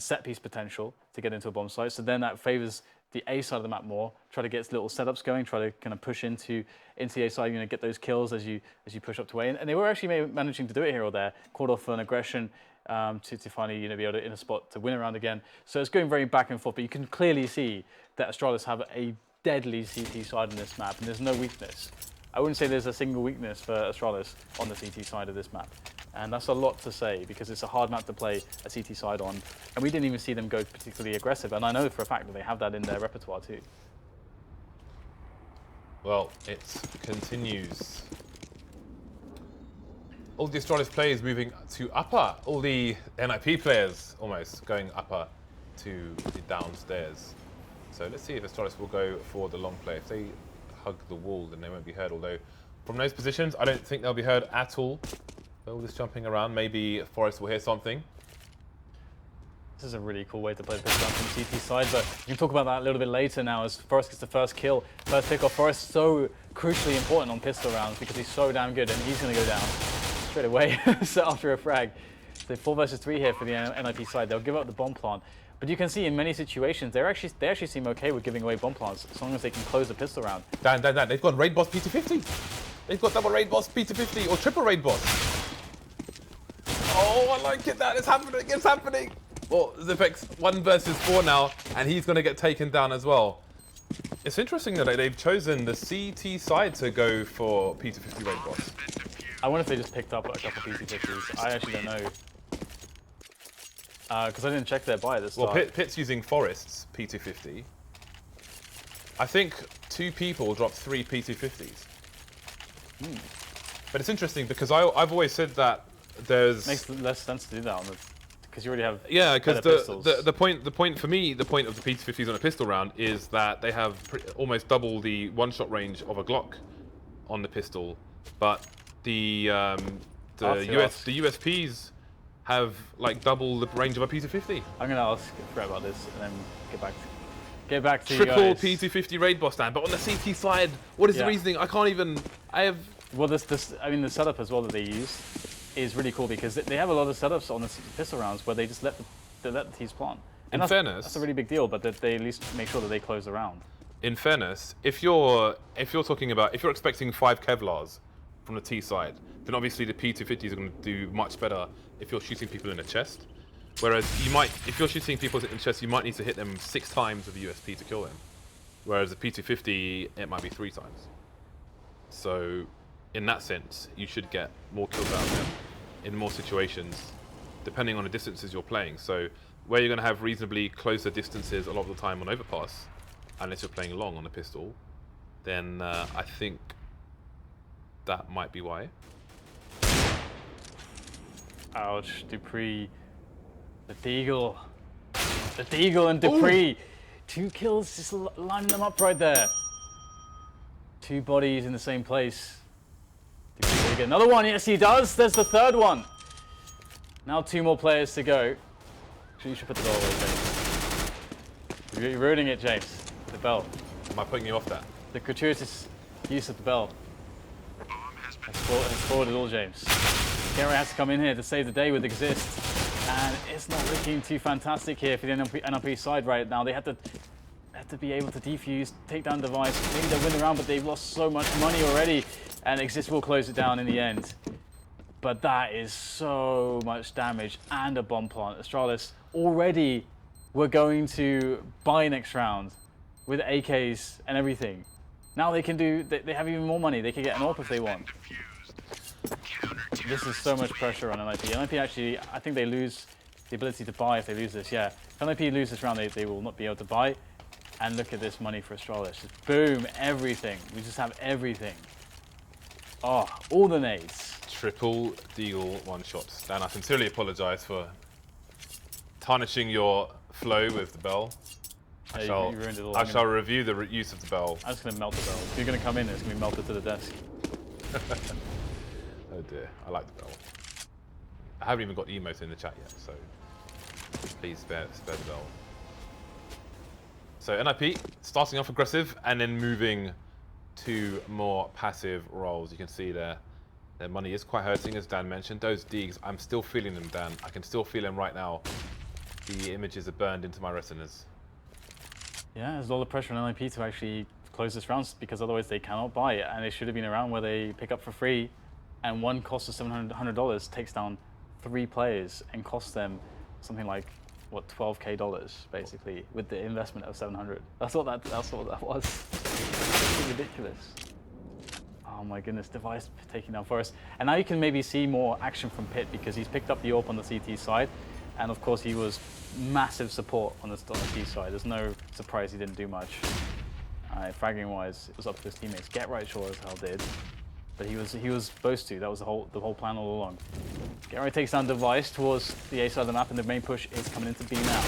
set piece potential to get into a bomb site. So then that favors the A side of the map more, try to get little setups going, try to kind of push into the A side, you know, get those kills as you push up to A. And they were actually managing to do it here or there, caught off an aggression to finally, you know, be able to in a spot to win a round again. So it's going very back and forth, but you can clearly see that Astralis have a deadly CT side on this map, and there's no weakness. I wouldn't say there's a single weakness for Astralis on the CT side of this map. And that's a lot to say, because it's a hard map to play a CT side on. And we didn't even see them go particularly aggressive. And I know for a fact that they have that in their repertoire too. Well, it continues. All the Astralis players moving to upper. All the NiP players almost going upper to the downstairs. So let's see if Astralis will go for the long play. If they hug the wall, then they won't be heard. Although from those positions, I don't think they'll be heard at all. All this jumping around, maybe Forest will hear something. This is a really cool way to play the pistol round from CT side, but we can talk about that a little bit later now, as Forest gets the first kill. First pick off. Forest so crucially important on pistol rounds because he's so damn good, and he's going to go down straight away so after a frag. So 4 versus 3 here for the NiP side. They'll give up the bomb plant. But you can see in many situations, they actually seem okay with giving away bomb plants as long as they can close the pistol round. Dan, they've got raid boss P250. They've got double raid boss P250 or triple raid boss. Oh, I like it, that is happening, it's happening. Well, ZFX 1 versus 4 now, and he's going to get taken down as well. It's interesting that they've chosen the CT side to go for P250 raid boss. I wonder if they just picked up a couple P250s. I actually don't know. Because I didn't check their buy at the start. Well, Pit's using Forest's P250. I think 2 people dropped 3 P250s. But it's interesting because I've always said that there's... Makes less sense to do that on the... Because you already have... Yeah, because the point for me, the point of the P250s on a pistol round is that they have almost double the one-shot range of a Glock on the pistol, but the USPs have like double the range of a P250. I'm gonna ask Fred about this and then get back to triple you guys. P250 raid boss stand, but on the CT side, what is the reasoning? I can't even. Well, I mean, the setup as well that they use is really cool because they have a lot of setups on the pistol rounds where they just let the T's plant. And In fairness, that's a really big deal, but that they at least make sure that they close the round. In fairness, if you're talking about, if you're expecting 5 Kevlars from the T side, then obviously the P250s are going to do much better if you're shooting people in the chest. Whereas you might, if you're shooting people in the chest, you might need to hit them 6 times with a USP to kill them. Whereas the P250, it might be 3 times. So, in that sense, you should get more kills out of them in more situations, depending on the distances you're playing. So, where you're going to have reasonably closer distances a lot of the time on Overpass, unless you're playing long on the pistol, then I think that might be why. Ouch, dupreeh. The Deagle. The Deagle and dupreeh. Ooh. 2 kills, just lining them up right there. 2 bodies in the same place. dupreeh gonna get another one, yes he does. There's the 3rd one. Now 2 more players to go. Actually, you should put the ball away, James. You're ruining it, James. The bell. Am I putting you off that? The gratuitous use of the bell has forwarded all, James. Gary has to come in here to save the day with Xizt. And it's not looking too fantastic here for the NiP side right now. They have to be able to defuse, take down the device. Maybe they'll win the round, but they've lost so much money already. And Xizt will close it down in the end. But that is so much damage and a bomb plant. Astralis already were going to buy next round with AKs and everything. Now they can do, they have even more money. They can get an AWP if they want. This is so much pressure on NiP. NiP actually, I think they lose the ability to buy if they lose this, yeah. If NiP lose this round, they will not be able to buy. And look at this money for Astralis. Just boom, everything. We just have everything. Oh, all the nades. Triple Deagle one-shots. Dan, I sincerely apologise for tarnishing your flow with the bell. I shall review the use of the bell. I'm just going to melt the bell. If you're going to come in, it's going to be melted to the desk. Oh dear, I like the bell. I haven't even got the emotes in the chat yet, so please spare the bell. So NiP starting off aggressive and then moving to more passive roles. You can see their money is quite hurting, as Dan mentioned. Those Deags, I'm still feeling them, Dan. I can still feel them right now. The images are burned into my retinas. Yeah, there's a lot of pressure on NiP to actually close this round because otherwise they cannot buy it. And it should have been a round where they pick up for free and one cost of $700 takes down 3 players and costs them something like, what, $12K basically with the investment of 700. That's what that was. It's ridiculous. Oh my goodness, device taking down Forest. And now you can maybe see more action from pyth because he's picked up the AWP on the CT side. And of course he was massive support on the T side. There's no surprise he didn't do much. Fragging wise, it was up to his teammates. Get right sure as hell did. But he was supposed to. That was the whole plan all along. Get right takes down device towards the A side of the map and the main push is coming into B now.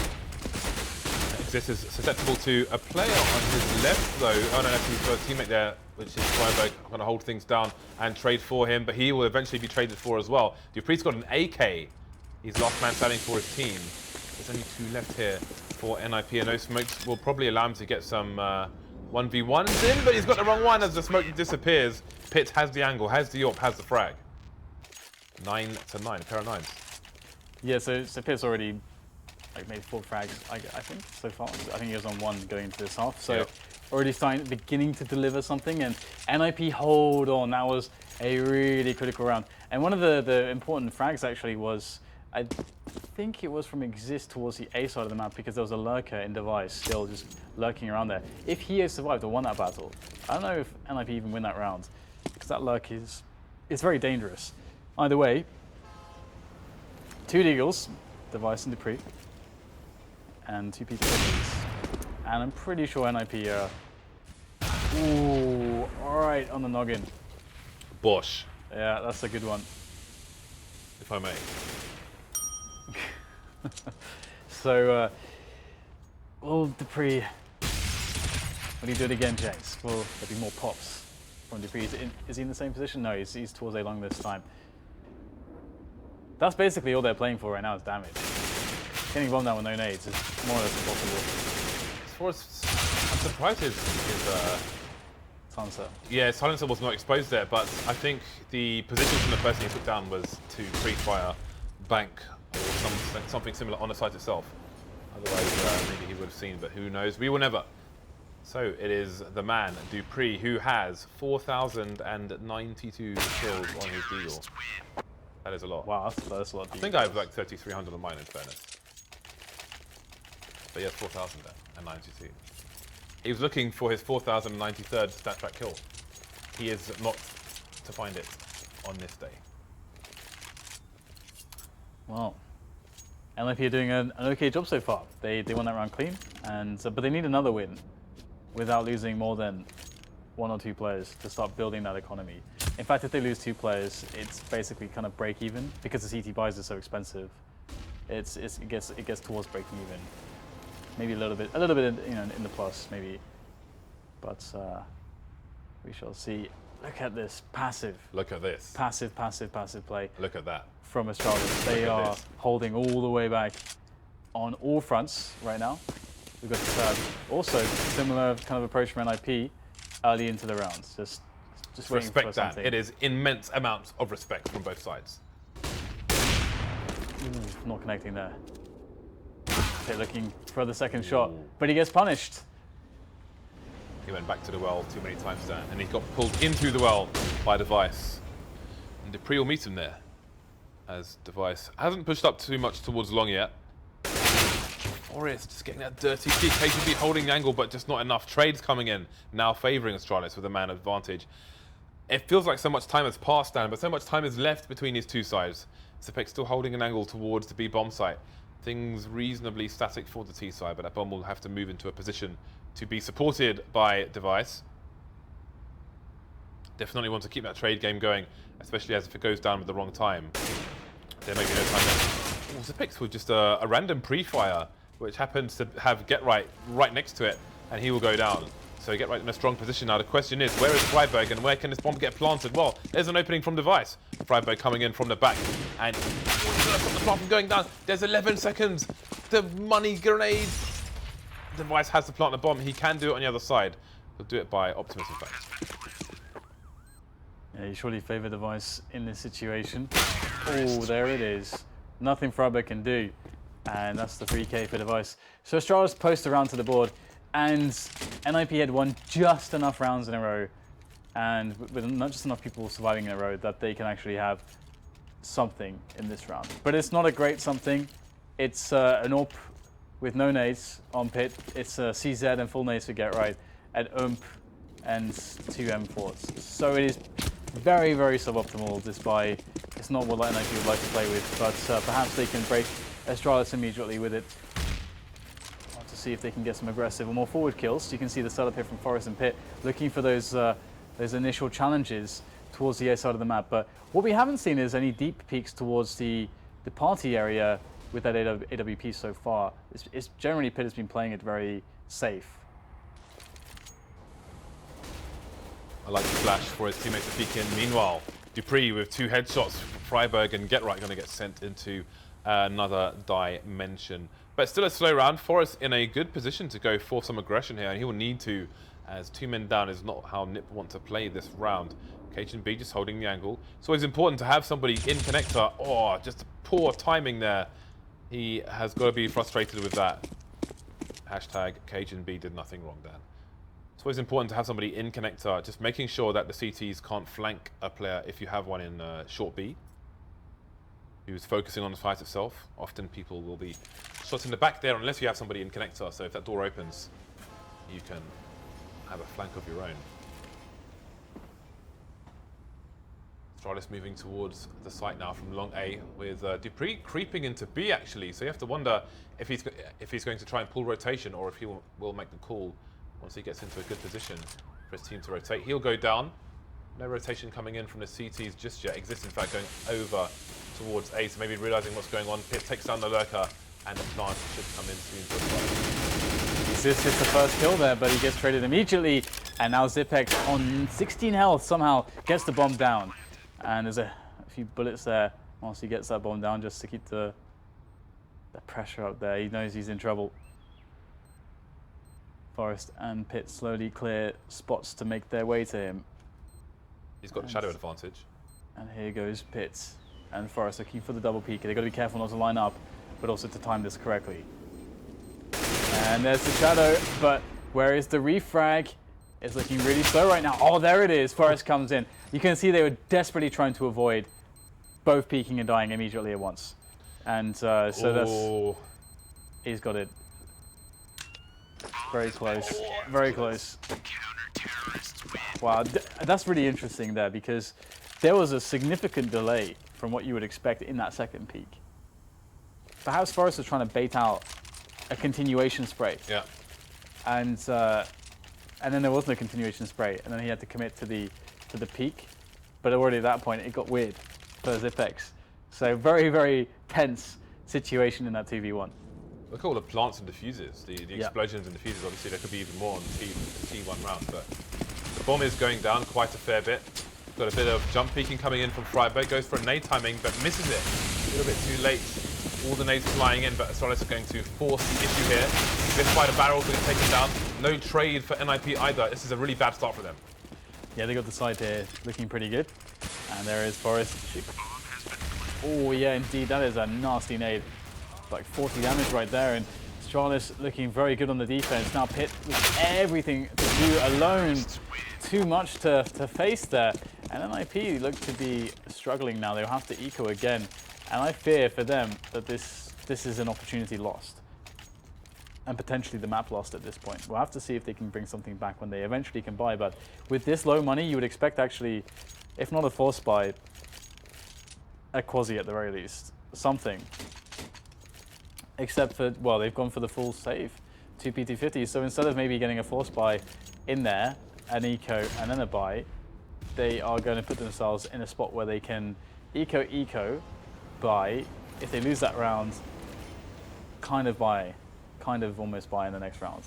This is susceptible to a player on his left though. Oh no, actually for a teammate there, which is Friberg, going to hold things down and trade for him, but he will eventually be traded for as well. dupreeh's got an AK. He's last man standing for his team. There's only 2 left here for NiP, and those smokes will probably allow him to get some 1v1s in, but he's got the wrong one as the smoke disappears. pyth has the angle, has the AWP, has the frag. 9 to 9, a pair of 9s. Yeah, so pyth's already made 4 frags, I think, so far. I think he was on 1 going into this half, so yep. Already beginning to deliver something, and NiP hold on. That was a really critical round. And one of the important frags actually was, I think it was from Xizt towards the A side of the map because there was a lurker in device still just lurking around there. If he had survived or won that battle, I don't know if NiP even win that round because that lurk is very dangerous. Either way, 2 Deagles, device and dupreeh, and 2 P250s. And I'm pretty sure NiP ooh, alright on the noggin. Bosh. Yeah, that's a good one. If I may. So, will dupreeh, will he do it again, James? Will there be more pops from dupreeh? Is he in the same position? No, he's towards A long this time. That's basically all they're playing for right now is damage. Getting bombed down with no nades is more or less impossible. I'm surprised his Silencer. Yeah, silencer was not exposed there, but I think the position from the person he took down was to pre-fire bank or something similar on the site itself. Otherwise, maybe he would have seen, but who knows? We will never. So it is the man, dupreeh, who has 4,092 kills on his deagle. That is a lot. Wow, that's a lot. I think I have like 3,300 on mine, in fairness. But yeah, 4,092. He was looking for his 4,093rd stat track kill. He is not to find it on this day. Well, NiP are doing an okay job so far. They won that round clean, and but they need another win without losing more than 1 or 2 players to start building that economy. In fact, if they lose 2 players, it's basically kind of break even because the CT buys are so expensive. It gets towards breaking even. Maybe a little bit in the plus maybe, but we shall see. Look at this passive. Look at this. Passive play. Look at that. From Astralis. They are holding all the way back on all fronts right now. We've got also similar kind of approach from NiP early into the rounds. Just waiting for something. Respect that. It is immense amounts of respect from both sides. Ooh, not connecting there. Okay, looking for the second shot, but he gets punished. He went back to the well too many times there, and he got pulled into the well by Device. And dupreeh will meet him there, as Device hasn't pushed up too much towards long yet. Forrest just getting that dirty kick. cajunb holding the angle, but just not enough. Trades coming in, now favouring Astralis with a man advantage. It feels like so much time has passed down, but so much time is left between these two sides. Zipek still holding an angle towards the B bomb site. Things reasonably static for the T side, but that bomb will have to move into a position to be supported by Device. Definitely want to keep that trade game going, especially as if it goes down with the wrong time. There may be no time left. Oh, Zipek's with just a random pre-fire, which happens to have GetRight right next to it, and he will go down. So GetRight in a strong position now. The question is, where is Friberg and where can this bomb get planted? Well, there's an opening from Device. Friberg coming in from the back, and he's going to stop the plant from going down. There's 11 seconds. The money grenade. Device has to plant the bomb. He can do it on the other side. He'll do it by Optimus, in fact. Yeah, you surely favour Device in this situation. Oh, there it is. Nothing Friberg can do. And that's the 3K for Device. So Astralis post around to the board, and NiP had won just enough rounds in a row, and with not just enough people surviving in a row, that they can actually have something in this round. But it's not a great something. It's an AWP with no nades on pit. It's a CZ and full nades to GetRight, and and 2 M4s. So it is very, very suboptimal. This buy, it's not what NiP would like to play with, but perhaps they can break Astralis immediately with it. To see if they can get some aggressive or more forward kills. You can see the setup here from Forest and Pit looking for those initial challenges towards the A side of the map. But what we haven't seen is any deep peeks towards the party area with that AWP so far. It's generally Pit has been playing it very safe. I like the flash for his teammates to peek in. Meanwhile, dupreeh with 2 headshots. Friberg and GetRight going to get sent into another dimension. But still a slow round. Forrest in a good position to go for some aggression here, and he will need to, as 2 men down is not how NiP want to play this round. cajunb just holding the angle. It's always important to have somebody in connector. Oh, just poor timing there. He has got to be frustrated with that. Hashtag cajunb did nothing wrong, Dan. It's always important to have somebody in connector, just making sure that the CTs can't flank a player if you have one in short B, who's focusing on the fight itself. Often people will be shot in the back there unless you have somebody in connector, so if that door opens, you can have a flank of your own. Astralis moving towards the site now from long A, with dupreeh creeping into B actually, so you have to wonder if he's going to try and pull rotation, or if he will make the call once he gets into a good position for his team to rotate. He'll go down. No rotation coming in from the CTs just yet. Xizt, in fact, going over towards A, so maybe realizing what's going on. Pit takes down the lurker, and the plant should come in soon to the fight. Xizt hits the first kill there, but he gets traded immediately. And now Zipek on 16 health somehow gets the bomb down. And there's a few bullets there once he gets that bomb down, just to keep the pressure up there. He knows he's in trouble. Forest and Pit slowly clear spots to make their way to him. He's got the shadow advantage. And here goes Pit and Forest looking for the double peek. They've got to be careful not to line up, but also to time this correctly. And there's the shadow, but where is the refrag? It's looking really slow right now. Oh, there it is. Forest comes in. You can see they were desperately trying to avoid both peeking and dying immediately at once. And so that's... He's got it. Very close. Very close. Wow, that's really interesting there because there was a significant delay from what you would expect in that second peak. Perhaps Forest was trying to bait out a continuation spray. Yeah. And then there was no continuation spray, and then he had to commit to the peak. But already at that point, it got weird for Zipex. So very, very tense situation in that 2v1. Look at all the plants and diffusers, the explosions and diffusers. Obviously, there could be even more on the T1 round, but the bomb is going down quite a fair bit. Got a bit of jump peeking coming in from Friberg. Goes for a nade timing, but misses it. A little bit too late. All the nades flying in, but Astralis are going to force the issue here. This by the barrels going to take him down. No trade for NiP either. This is a really bad start for them. Yeah, they got the side here looking pretty good. And there is Forest. Oh yeah, indeed, that is a nasty nade. Like 40 damage right there, and Astralis looking very good on the defense. Now pyth with everything to do alone. Too much to face there. And NiP look to be struggling now. They'll have to eco again. And I fear for them that this is an opportunity lost. And potentially the map lost at this point. We'll have to see if they can bring something back when they eventually can buy. But with this low money, you would expect actually, if not a force buy, a quasi at the very least. Something. Except for, well, they've gone for the full save. 2 PT50. So instead of maybe getting a force buy in there, an eco and then a buy, they are going to put themselves in a spot where they can eco, buy. If they lose that round, kind of almost buy in the next round.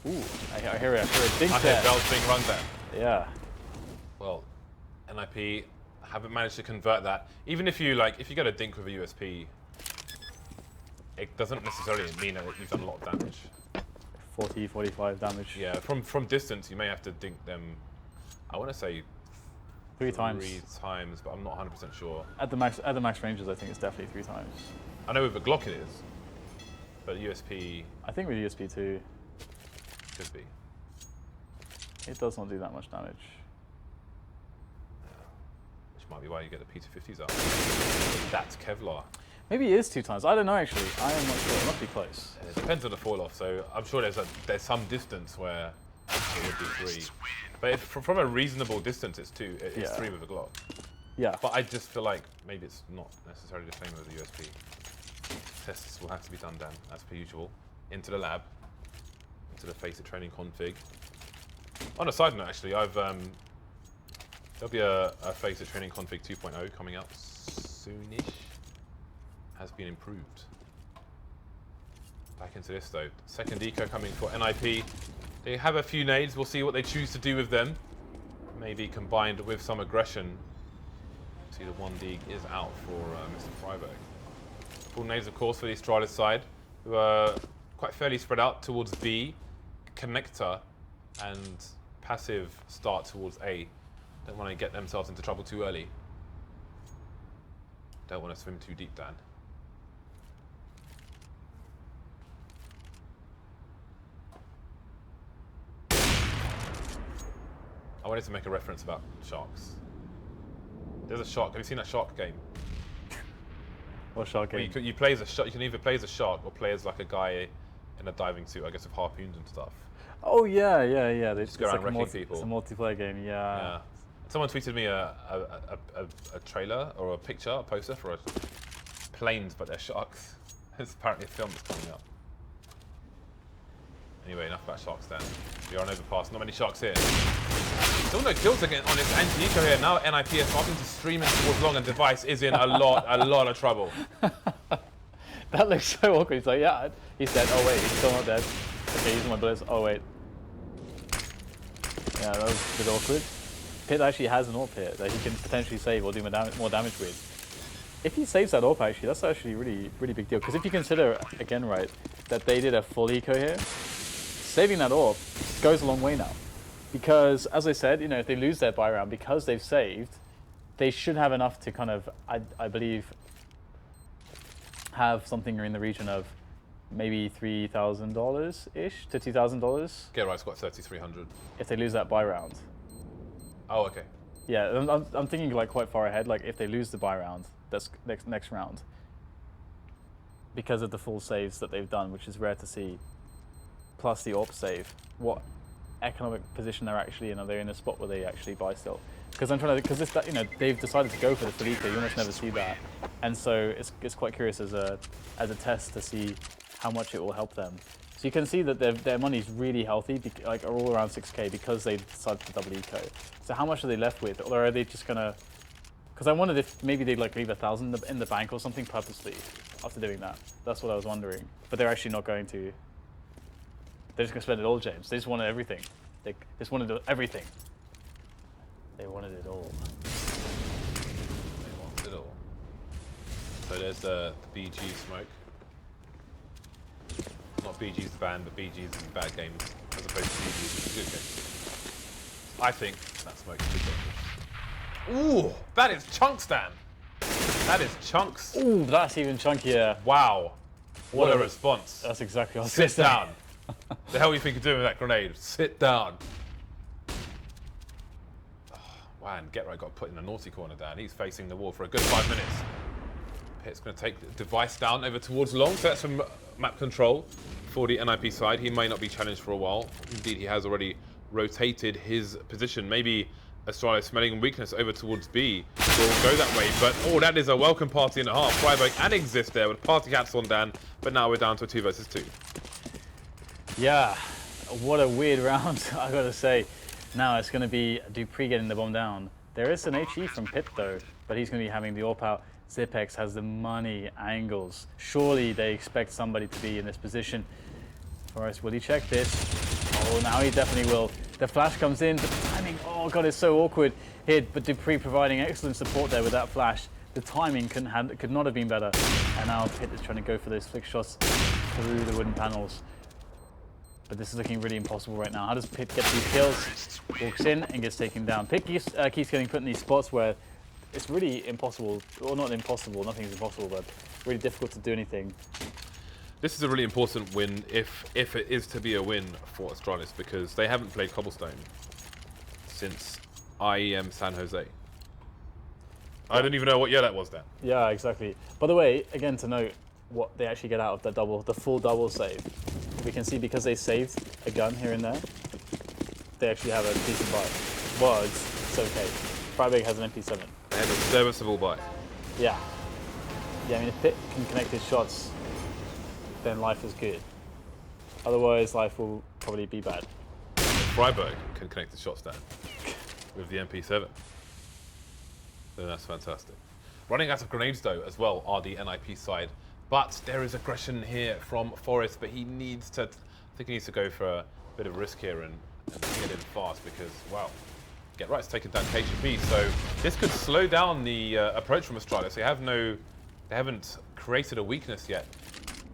Ooh, I hear a dink there. I hear bells being rung there. Yeah. Well, NiP haven't managed to convert that. Even if you get a dink with a USP, it doesn't necessarily mean that you've done a lot of damage. 40, 45 damage. Yeah, from distance, you may have to dink them, I want to say three times, but I'm not 100% sure. At the max ranges, I think it's definitely 3 times. I know with a Glock it is, but USP... I think with USP too. Could be. It does not do that much damage. Yeah. Which might be why you get the P250s out. That's Kevlar. Maybe it is 2 times. I don't know actually. I am not sure. It must be close. It depends on the fall off. So I'm sure there's some distance where it would be 3. But if, from a reasonable distance, it's 2. It's 3 with a Glock. Yeah. But I just feel like maybe it's not necessarily the same as the USP. Tests will have to be done then, as per usual. Into the lab. Into the FACEIT training config. On a side note, actually, there'll be a FACEIT training config 2.0 coming out soonish. Has been improved. Back into this though. Second eco coming for NiP. They have a few nades. We'll see what they choose to do with them. Maybe combined with some aggression. See the 1D is out for Mr. Friberg. Full nades, of course, for the Astralis side, who are quite fairly spread out towards B, connector, and passive start towards A. Don't want to get themselves into trouble too early. Don't want to swim too deep, Dan. I wanted to make a reference about sharks. There's a shark. Have you seen that shark game? What shark game? You play as a shark. You can either play as a shark or play as like a guy in a diving suit, I guess, with harpoons and stuff. Oh yeah. They just go around wrecking people. It's a multiplayer game. Yeah. Someone tweeted me a trailer or a picture, a poster for planes, but they're sharks. It's apparently a film that's coming up. Anyway, enough about sharks then. We are on Overpass. Not many sharks here. Still no kills again on this anti-eco here. Now NiP is starting to stream in towards long, and Device is in a lot of trouble. That looks so awkward. He's like, yeah, he's dead. Oh wait, he's still not dead. Okay, using my bullets. Oh wait. Yeah, that was a bit awkward. pyth actually has an AWP here that he can potentially save or do more damage with. If he saves that AWP actually, that's actually really big deal. Because if you consider, again, right, that they did a full eco here, saving that AWP goes a long way now. Because, as I said, if they lose their buy round because they've saved, they should have enough to kind of, I believe, have something in the region of maybe $3,000-ish to $2,000 Get Right's got 3,300. if they lose that buy round. Oh, okay. Yeah, I'm thinking like quite far ahead. Like if they lose the buy round, that's next round. Because of the full saves that they've done, which is rare to see, plus the AWP save, what economic position they're actually in? Are they in a spot where they actually buy still? Because I'm trying to, because this, you know, they've decided to go for the Felipe. You almost never see that, and so it's quite curious as a test to see how much it will help them. So you can see that their money's really healthy, like are all around 6K because they decided to double eco. So how much are they left with, or are they just gonna? Because I wondered if maybe they'd like leave 1,000 in the bank or something purposely after doing that. That's what I was wondering. But they're actually not going to. They're just gonna spend it all, James. They just wanted everything. They just wanted everything. They wanted it all. They wanted it all. So there's the BG smoke. Not BG's the band, but BG's the bad games, as opposed to BG's which is good games. I think that smoke is good games. Ooh, that is chunks, Dan. That is chunks. Ooh, that's even chunkier. Wow. What a response. That's exactly what I was Sit saying. down. The hell you think you're doing with that grenade? Sit down. Oh, wow, and Get Right got put in a naughty corner, Dan. He's facing the wall for a good 5 minutes. Pitt's going to take the device down over towards long, so that's some map control for the NiP side. He may not be challenged for a while. Indeed, he has already rotated his position. Maybe Astralis smelling weakness over towards B will go that way, but oh, that is a welcome party and a half. Friberg and Xizt there with party hats on, Dan, but now we're down to a 2 versus 2. Yeah, what a weird round, I gotta say. Now it's gonna be dupreeh getting the bomb down. There is an HE from Pitt though, but he's gonna be having the AWP out. Zipex has the money angles. Surely they expect somebody to be in this position. Forrest, will he check this? Oh, now he definitely will. The flash comes in, but the timing, oh god, it's so awkward. Hit, but dupreeh providing excellent support there with that flash. The timing could not have been better. And now Pitt is trying to go for those flick shots through the wooden panels. But this is looking really impossible right now. How does Pitt get these kills? Walks in and gets taken down. Pitt keeps getting put in these spots where it's really impossible, or not impossible, nothing's impossible, but really difficult to do anything. This is a really important win, if it is to be a win for Astralis, because they haven't played Cobblestone since IEM San Jose. I don't even know what year that was then. Yeah, exactly. By the way, again to note what they actually get out of the full double save. We can see because they saved a gun here and there, they actually have a decent buy. Well, it's okay. Friberg has an MP7. They had a serviceable buy. Yeah. Yeah, I mean, if Pitt can connect his shots, then life is good. Otherwise, life will probably be bad. Friberg can connect the shots down with the MP7. Then that's fantastic. Running out of grenades, though, as well, are the NiP side. But there is aggression here from Forrest, but he needs to, I think he needs to go for a bit of risk here and get in fast because, wow, Get Right's taken down cajunb, so this could slow down the approach from Astralis. They haven't created a weakness yet.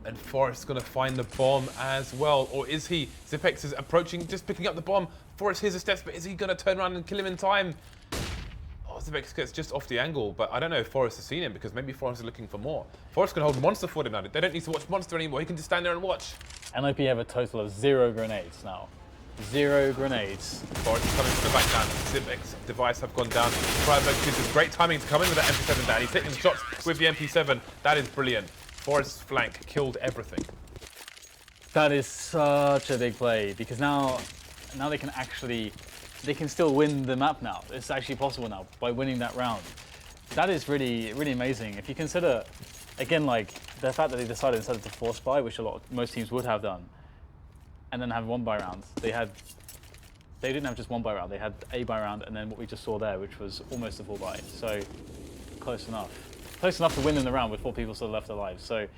And Forrest's going to find the bomb as well, or is he? Zipex is approaching, just picking up the bomb. Forrest hears the steps, but is he going to turn around and kill him in time? Oh, Zipex gets just off the angle, but I don't know if Forrest has seen him because maybe Forrest is looking for more. Forrest can hold Monster for him now. They don't need to watch Monster anymore. He can just stand there and watch. NiP have a total of 0 grenades now. 0 grenades. Forrest is coming from the back down. Zipex device have gone down. Friberg uses great timing to come in with that MP7 down. He's hitting the shots with the MP7. That is brilliant. Forrest's flank killed everything. That is such a big play because now they can still win the map now. It's actually possible now by winning that round. That is really, really amazing. If you consider, again, like the fact that they decided instead of to force buy, which most teams would have done, and then have 1 buy round. They didn't have just 1 buy round. They had a buy round, and then what we just saw there, which was almost a full buy. So close enough. Close enough to win in the round with 4 people still left alive. So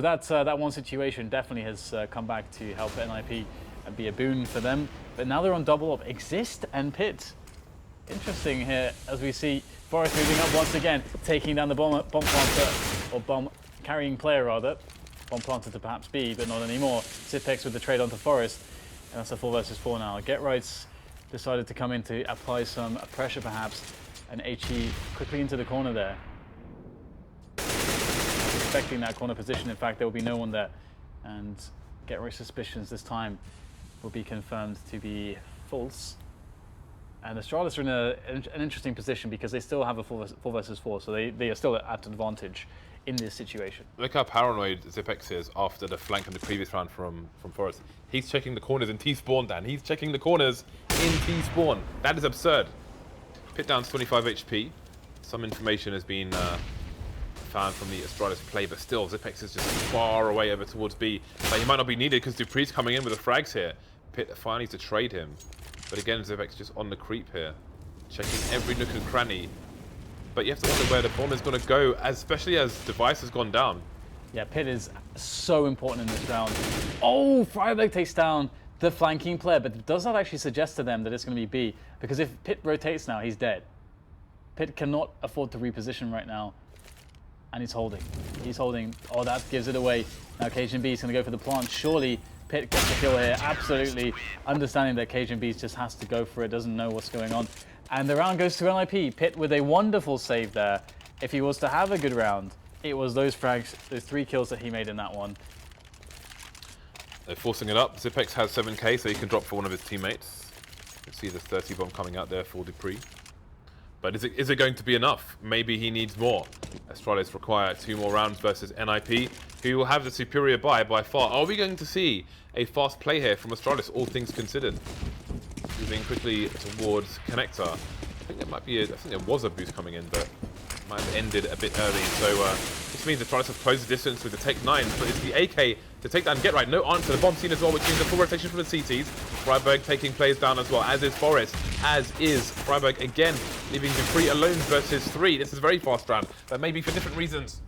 that one situation definitely has come back to help NiP and be a boon for them. But now they're on double up. Xizt and Pitt. Interesting here as we see Forrest moving up once again, taking down the bomb planter, or bomb carrying player rather. Bomb planter to perhaps B, but not anymore. Zipex with the trade onto Forrest. And that's a 4 versus 4 now. Get Right's decided to come in to apply some pressure perhaps. And HE quickly into the corner there. Expecting that corner position. In fact, there will be no one there. And Get Rich Suspicions this time will be confirmed to be false. And Astralis are in an interesting position because they still have a 4 versus 4, so they are still at advantage in this situation. Look how paranoid Zipex is after the flank in the previous round from Forest. He's checking the corners in T-spawn, Dan. He's checking the corners in T-spawn. That is absurd. Pit down's 25 HP. Some information has been found from the Astralis play, but still, Zipex is just far away over towards B. But he might not be needed because dupreeh's coming in with the frags here. Pit finally needs to trade him. But again, Zipex just on the creep here. Checking every nook and cranny. But you have to wonder where the bomb is going to go, especially as Device has gone down. Yeah, Pit is so important in this round. Oh, Friberg takes down the flanking player, but does that actually suggest to them that it's going to be B? Because if Pit rotates now, he's dead. Pit cannot afford to reposition right now. And he's holding. He's holding. Oh, that gives it away. Now cajunb is going to go for the plant. Surely Pit gets the kill here. Absolutely understanding that cajunb just has to go for it, doesn't know what's going on. And the round goes to NiP. Pit with a wonderful save there. If he was to have a good round, it was those frags, those 3 kills that he made in that one. They're forcing it up. Zipex has 7k, so he can drop for one of his teammates. You can see the 30 bomb coming out there for dupreeh. But is it going to be enough? Maybe he needs more. Astralis require 2 more rounds versus NiP, who will have the superior buy by far. Are we going to see a fast play here from Astralis, all things considered? Moving quickly towards Connector. I think there might be I think there was a boost coming in, but it might have ended a bit early. So this means Astralis have closed the distance with the Take 9s, but it's the AK to take down Get Right. No answer. The bomb seen as well, which means a full rotation from the CTs. Friberg taking plays down as well, as is Forest, as is Friberg again, leaving dupreeh alone versus 3. This is a very fast round, but maybe for different reasons.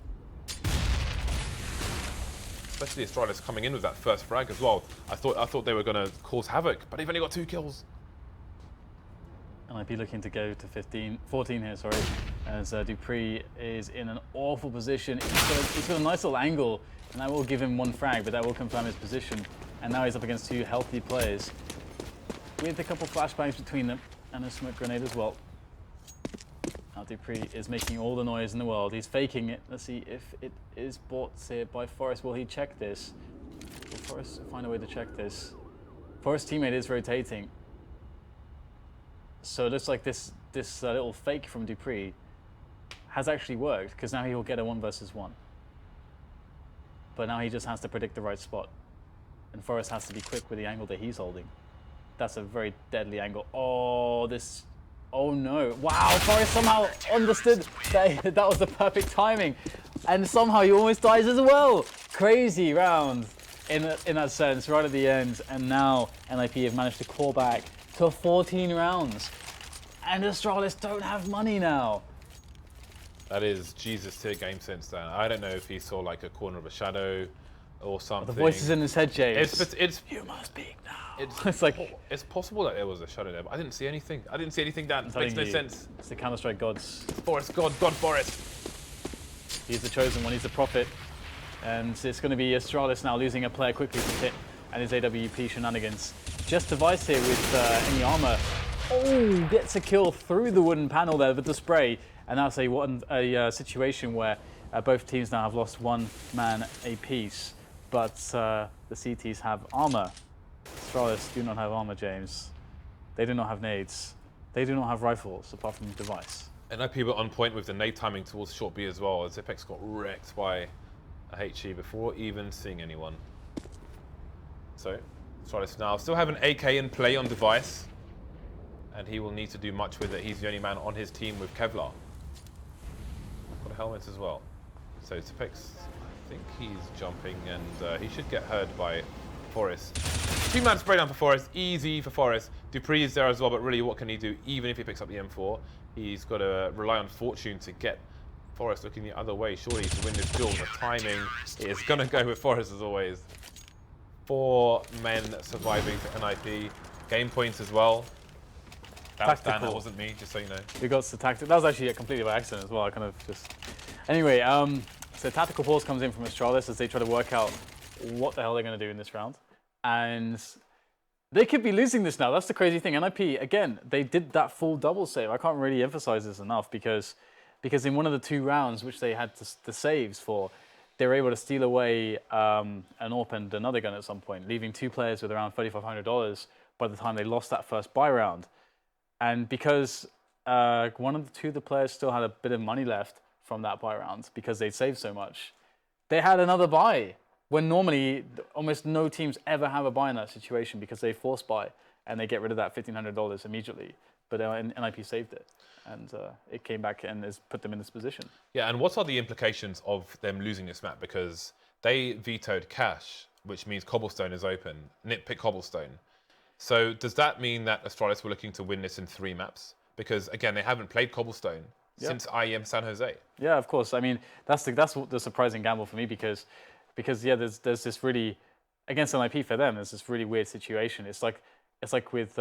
Especially Astralis coming in with that first frag as well. I thought they were going to cause havoc, but they've only got 2 kills. NiP looking to go to 14 here, sorry, as dupreeh is in an awful position. He's got a nice little angle, and that will give him 1 frag, but that will confirm his position. And now he's up against 2 healthy players, with a couple flashbangs between them, and a smoke grenade as well. Now dupreeh is making all the noise in the world. He's faking it. Let's see if it is bought here by Forest. Will he check this? Will Forest find a way to check this? Forest's teammate is rotating. So it looks like this little fake from dupreeh has actually worked, because now he will get a 1 versus 1. But now he just has to predict the right spot. And Forest has to be quick with the angle that he's holding. That's a very deadly angle. Oh, oh no. Wow, Forest somehow understood that was the perfect timing. And somehow he almost dies as well. Crazy round in that sense, right at the end. And now NiP have managed to claw back to 14 rounds. And Astralis don't have money now. That is Jesus tier game sense, Dan. I don't know if he saw like a corner of a shadow or something. The voice is in his head, James. It's you must speak now. It's like it's possible that there was a shadow there, but I didn't see anything. I didn't see anything, Dan. It makes no sense. It's the Counter-Strike gods. Forest, God Forest. He's the chosen one. He's the prophet. And it's going to be Astralis now losing a player quickly to Pit and his AWP shenanigans. Just Device here with any armor. Oh, gets a kill through the wooden panel there with the spray. And that's a situation where both teams now have lost 1 man apiece. But the CTs have armor. Astralis do not have armor, James. They do not have nades. They do not have rifles, apart from Device. And NiP were on point with the nade timing towards short B as well, as Zipex got wrecked by a HE before even seeing anyone. So, Astralis now still have an AK in play on Device, and he will need to do much with it. He's the only man on his team with Kevlar. Got a helmet as well. So Zipex, I think he's jumping, and he should get heard by Forest. 2-man spray down for Forest, easy for Forest. dupreeh is there as well, but really what can he do? Even if he picks up the M4, he's got to rely on fortune to get Forest looking the other way, surely, to win this duel. The timing is going to go with Forest as always. 4 men surviving for NiP. Game points as well. That was Dan, that wasn't me, just so you know. We got the tactic. That was actually completely by accident as well. I kind of just... Anyway, so tactical pause comes in from Astralis as they try to work out what the hell they're going to do in this round. And they could be losing this now. That's the crazy thing. NiP, again, they did that full double save. I can't really emphasize this enough because in one of the 2 rounds which they had the saves for, they were able to steal away an AWP and another gun at some point, leaving 2 players with around $3,500 by the time they lost that first buy round. And because one of the 2 of the players still had a bit of money left from that buy round because they'd saved so much, they had another buy. When normally almost no teams ever have a buy in that situation because they force buy and they get rid of that $1,500 immediately. But NiP saved it, and it came back and has put them in this position. Yeah, and what are the implications of them losing this map? Because they vetoed Cash, which means Cobblestone is open. NiP picked Cobblestone. So does that mean that Astralis were looking to win this in 3 maps? Because again, they haven't played Cobblestone since IEM San Jose. Yeah, of course. I mean, that's the surprising gamble for me because yeah, there's this really, against NiP for them, there's this really weird situation. It's like with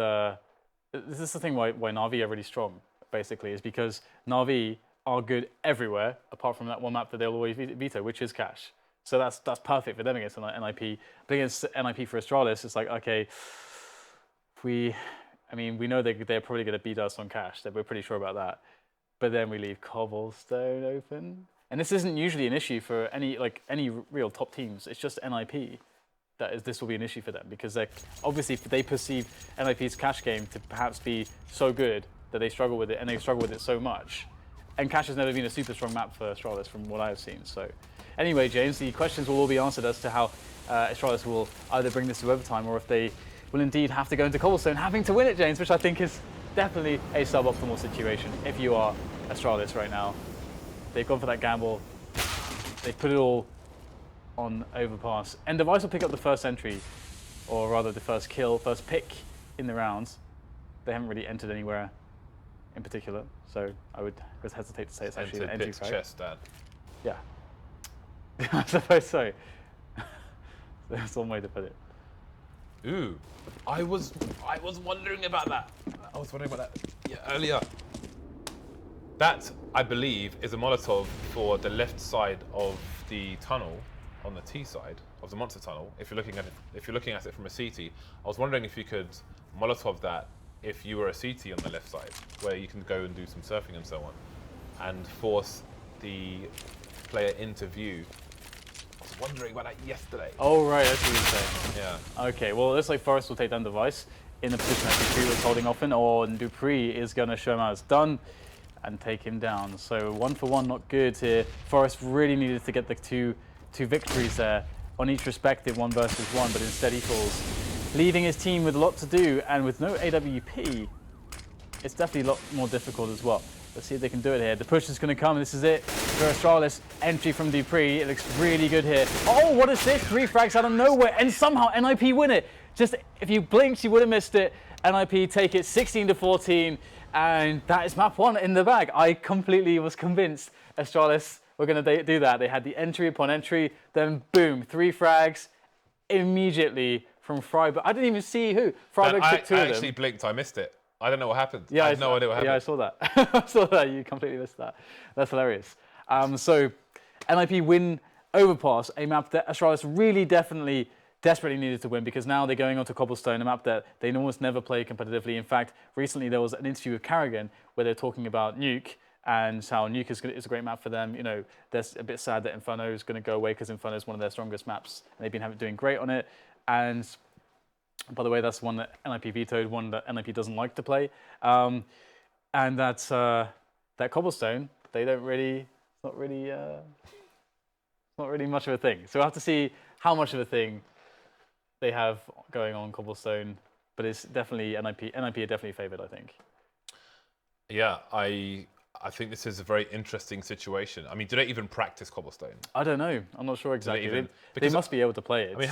this is the thing why Na'Vi are really strong, basically, is because Na'Vi are good everywhere apart from that one map that they'll always veto, which is Cash. So that's perfect for them against NiP. But against NiP for Astralis, it's like, okay, we know they're probably going to beat us on Cash. We're pretty sure about that. But then we leave Cobblestone open. And this isn't usually an issue for any real top teams. It's just NiP this will be an issue for them because obviously they perceive NiP's Cash game to perhaps be so good that they struggle with it, and they struggle with it so much. And Cash has never been a super strong map for Astralis from what I've seen. So anyway, James, the questions will all be answered as to how Astralis will either bring this to overtime or if they will indeed have to go into Cobblestone having to win it, James, which I think is definitely a suboptimal situation if you are Astralis right now. They've gone for that gamble. They put it all on Overpass. And Device will pick up the first entry, or rather the first pick in the rounds. They haven't really entered anywhere in particular, so I would just hesitate to say it's actually an entry frag. Chest, Dad. Yeah. I suppose so. That's one way to put it. Ooh, I was wondering about that. Earlier. That, I believe, is a Molotov for the left side of the tunnel, on the T side of the monster tunnel. If you're looking at it from a CT, I was wondering if you could Molotov that if you were a CT on the left side, where you can go and do some surfing and so on, and force the player into view. I was wondering about that yesterday. Oh right, that's what you're saying. Yeah. Okay, well it looks like Forrest will take down Device in the position that dupreeh was holding off in, or dupreeh is going to show him how it's done and take him down. So 1 for 1, not good here. Forrest really needed to get the two victories there on each respective 1 versus 1, but instead he falls, leaving his team with a lot to do, and with no AWP, it's definitely a lot more difficult as well. Let's see if they can do it here. The push is going to come. This is it for Astralis. Entry from dupreeh. It looks really good here. Oh, what is this? 3 frags out of nowhere, and somehow NiP win it. Just if you blinked, you would have missed it. NiP take it 16-14, and that is map 1 in the bag. I completely was convinced Astralis were going to do that. They had the entry upon entry, then boom, 3 frags immediately from Friberg. I didn't even see who. Friberg took 2 of them. I actually blinked. I missed it. I don't know what happened. Yeah, I had no idea what happened. Yeah, I saw that. I saw that. You completely missed that. That's hilarious. So NiP win Overpass, a map that Astralis really desperately needed to win, because now they're going on to Cobblestone, a map that they almost never play competitively. In fact, recently there was an interview with karrigan where they're talking about Nuke and how Nuke is a great map for them. You know, they're a bit sad that Inferno is going to go away because Inferno is one of their strongest maps, and they've been doing great on it. And by the way, that's one that NiP vetoed, one that NiP doesn't like to play. And that's that Cobblestone. They don't really, it's not really much of a thing. So we'll have to see how much of a thing they have going on Cobblestone, but it's definitely NiP are definitely favoured, I think. Yeah, I think this is a very interesting situation. I mean, do they even practice Cobblestone? I don't know. I'm not sure exactly. They must be able to play it. I mean,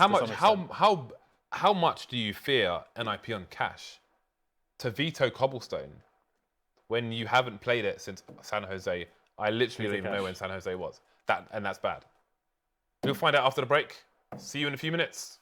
how much do you fear NiP on Cash to veto Cobblestone when you haven't played it since San Jose? I literally don't even know when San Jose was. That's bad. We'll find out after the break. See you in a few minutes.